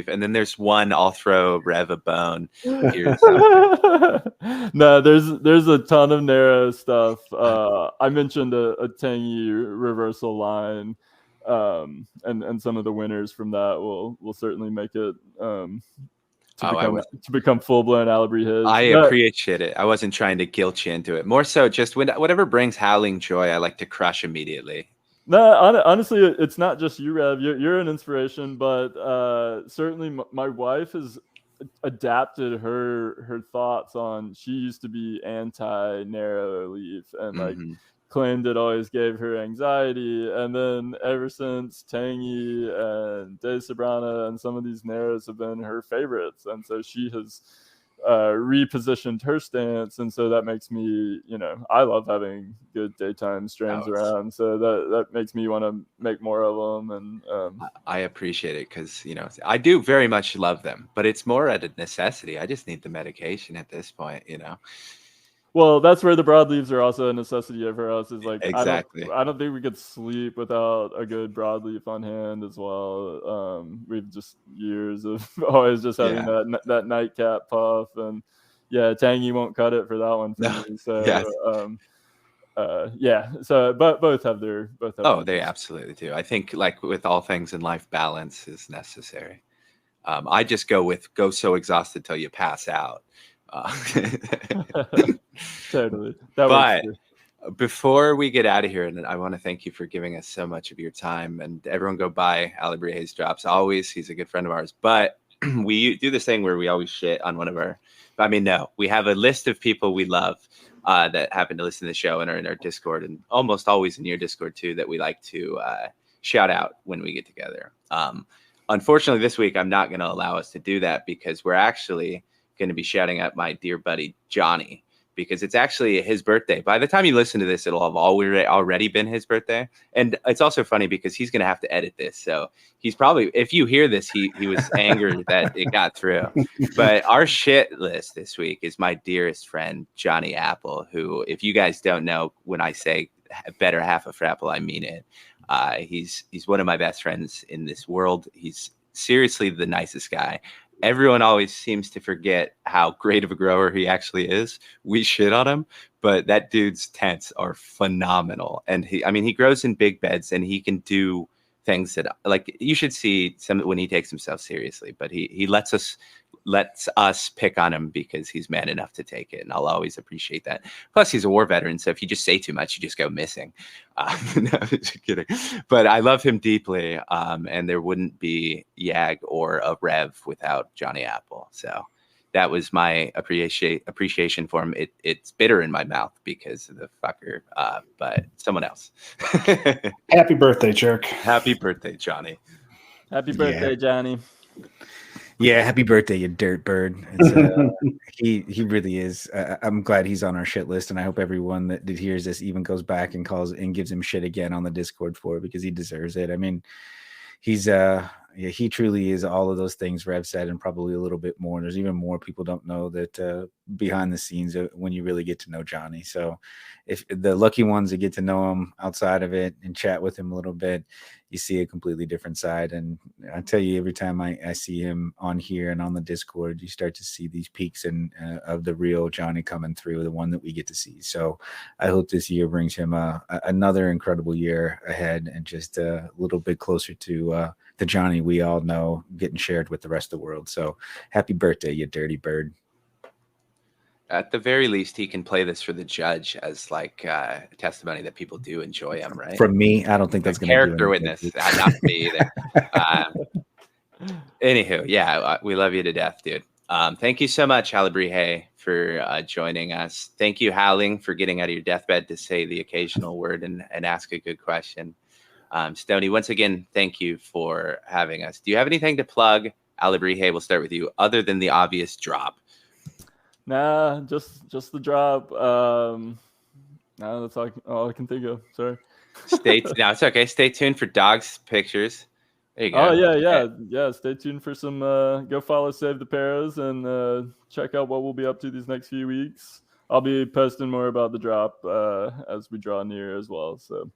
and then there's one I'll throw Rev a bone. No, there's a ton of narrow stuff. I mentioned a tangy reversal line, and some of the winners from that will certainly make it to become full-blown Alebrije. I appreciate it. I wasn't trying to guilt you into it. More so just whatever brings howling joy, I like to crush immediately. No, honestly, it's not just you, Rev. You're an inspiration, but certainly my wife has adapted her thoughts on. She used to be anti-narrow leaf and like claimed it always gave her anxiety, and then ever since Tangy and De Sobrana and some of these narrows have been her favorites, and so she has repositioned her stance, and so that makes me, I love having good daytime strains around, so that makes me want to make more of them. And I appreciate it, because I do very much love them, but it's more at a necessity. I just need the medication at this point. Well, that's where the broadleaves are also a necessity for us. Is like Exactly. I don't think we could sleep without a good broadleaf on hand as well. We've just years of always just having that nightcap puff, and Tangy won't cut it for that one for me. So Yes. So but both have their They absolutely do. I think like with all things in life, balance is necessary. I just go so exhausted till you pass out. Totally. That but works too. Before we get out of here, and I want to thank you for giving us so much of your time, and everyone go buy Alebrije's drops. Always, he's a good friend of ours. But we do this thing where we always shit on one of our. I mean, no, we have a list of people we love that happen to listen to the show and are in our Discord, and almost always in your Discord too, that we like to shout out when we get together. Unfortunately, this week I'm not going to allow us to do that because we're actually going to be shouting out my dear buddy Johnny, because it's actually his birthday. By the time you listen to this, it'll have already been his birthday. And it's also funny because he's going to have to edit this. So he's probably, if you hear this, he was angered that it got through. But our shit list this week is my dearest friend, Johnny Apple, who, if you guys don't know, when I say better half of Frapple, I mean it. He's one of my best friends in this world. He's seriously the nicest guy. Everyone always seems to forget how great of a grower he actually is. We shit on him, but that dude's tents are phenomenal. And he grows in big beds, and he can do things that, like, you should see some when he takes himself seriously, but he lets us pick on him because he's man enough to take it. And I'll always appreciate that. Plus he's a war veteran. So if you just say too much, you just go missing. No, just kidding. But I love him deeply. And there wouldn't be Yag or a Rev without Johnny Apple. So that was my appreciation for him. It's bitter in my mouth because of the fucker, but someone else. Happy birthday, jerk. Happy birthday, Johnny. Happy birthday, Johnny. Yeah, happy birthday, you dirt bird. It's, he really is. I'm glad he's on our shit list, and I hope everyone that hears this even goes back and calls and gives him shit again on the Discord for it, because he deserves it. I mean, he's he truly is all of those things Rev said, and probably a little bit more. There's even more people don't know that behind the scenes when you really get to know Johnny. So if the lucky ones that get to know him outside of it and chat with him a little bit, you see a completely different side. And I tell you, every time I see him on here and on the Discord, you start to see these peaks of the real Johnny coming through, the one that we get to see. So I hope this year brings him another incredible year ahead, and just a little bit closer to the Johnny we all know getting shared with the rest of the world. So happy birthday, you dirty bird. At the very least, he can play this for the judge as like a testimony that people do enjoy him, right? From me, I don't think that's going to character witness. Not me either. Anywho, yeah, we love you to death, dude. Thank you so much, Alebrije, for joining us. Thank you, Howling, for getting out of your deathbed to say the occasional word and ask a good question. Stoney, once again, thank you for having us. Do you have anything to plug? Alebrije, we'll start with you, other than the obvious drop. Nah, just the drop. Nah, that's all I can think of. Sorry. No, it's okay. Stay tuned for dogs pictures. There you go. Oh yeah. Stay tuned for some. Go follow Save the Perros and check out what we'll be up to these next few weeks. I'll be posting more about the drop as we draw near as well. So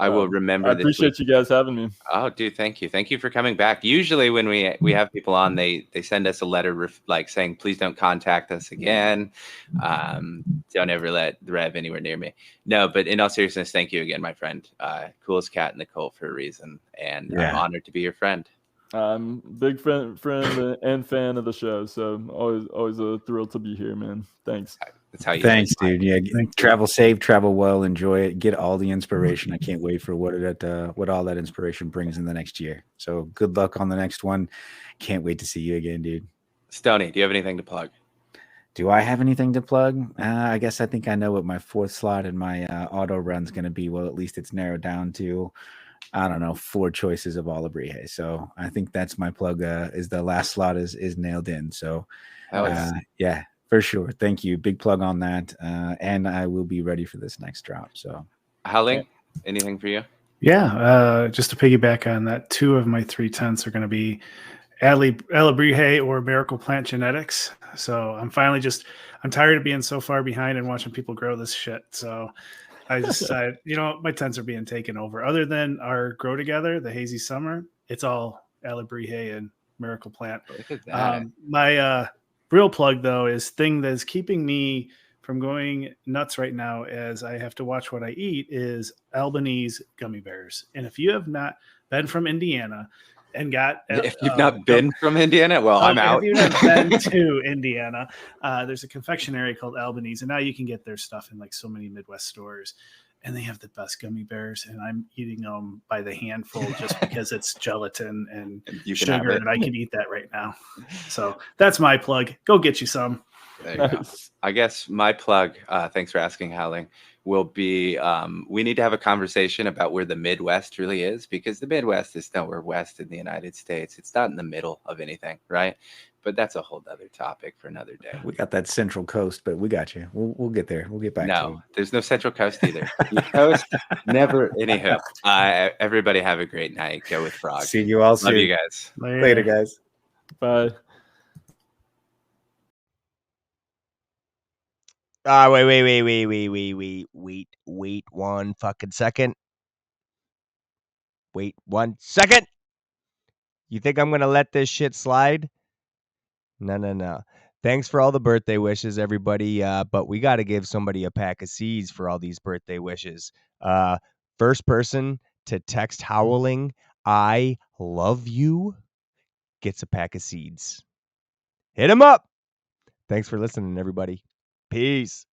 I will remember. I appreciate you guys having me. Oh, dude, thank you. Thank you for coming back. Usually when we have people on, they send us a letter like saying, please don't contact us again. Don't ever let the Rev anywhere near me. No, but in all seriousness, thank you again, my friend. Coolest cat in the cult for a reason. And I'm honored to be your friend. I'm big friend and fan of the show. So always a thrill to be here, man. Thanks. That's how you. Thanks, dude. Yeah, travel safe, travel well, enjoy it, get all the inspiration. I can't wait for what all that inspiration brings in the next year. So good luck on the next one. Can't wait to see you again, dude. Stoney, do you have anything to plug? Do I have anything to plug? I guess I think I know what my fourth slot in my auto run's going to be. Well, at least it's narrowed down to, I don't know, 4 choices of Alebrije. So I think that's my plug. Is the last slot is nailed in. So yeah. For sure. Thank you. Big plug on that. And I will be ready for this next drop. So, Howling, anything for you? Yeah. Just to piggyback on that, 2 of my 3 tents are going to be Alebrije or Miracle Plant Genetics. So I'm tired of being so far behind and watching people grow this shit. So I decided, my tents are being taken over. Other than our Grow Together, the Hazy Summer, it's all Alebrije and Miracle Plant. Look at that. My real plug, though, is thing that's keeping me from going nuts right now as I have to watch what I eat is Albanese gummy bears. And if you have not been from Indiana and got... If you've not been from Indiana, well, I'm out. If you have been to Indiana, there's a confectionery called Albanese, and now you can get their stuff in like so many Midwest stores. And they have the best gummy bears, and I'm eating them by the handful just because it's gelatin and sugar, and I can eat that right now. So that's my plug. Go get you some. There you go. I guess my plug, thanks for asking, Howling, will be we need to have a conversation about where the Midwest really is, because the Midwest is nowhere west in the United States. It's not in the middle of anything, right? But that's a whole other topic for another day. We got that Central Coast, but we got you. We'll get there. We'll get back to it. No, there's no Central Coast either. The coast, never. Anywho, everybody have a great night. Go with Frog. See you all soon. Love you guys. Later, guys. Bye. Wait 1 fucking second. Wait 1 second. You think I'm going to let this shit slide? No. Thanks for all the birthday wishes, everybody. But we got to give somebody a pack of seeds for all these birthday wishes. First person to text Howling, I love you, gets a pack of seeds. Hit him up. Thanks for listening, everybody. Peace.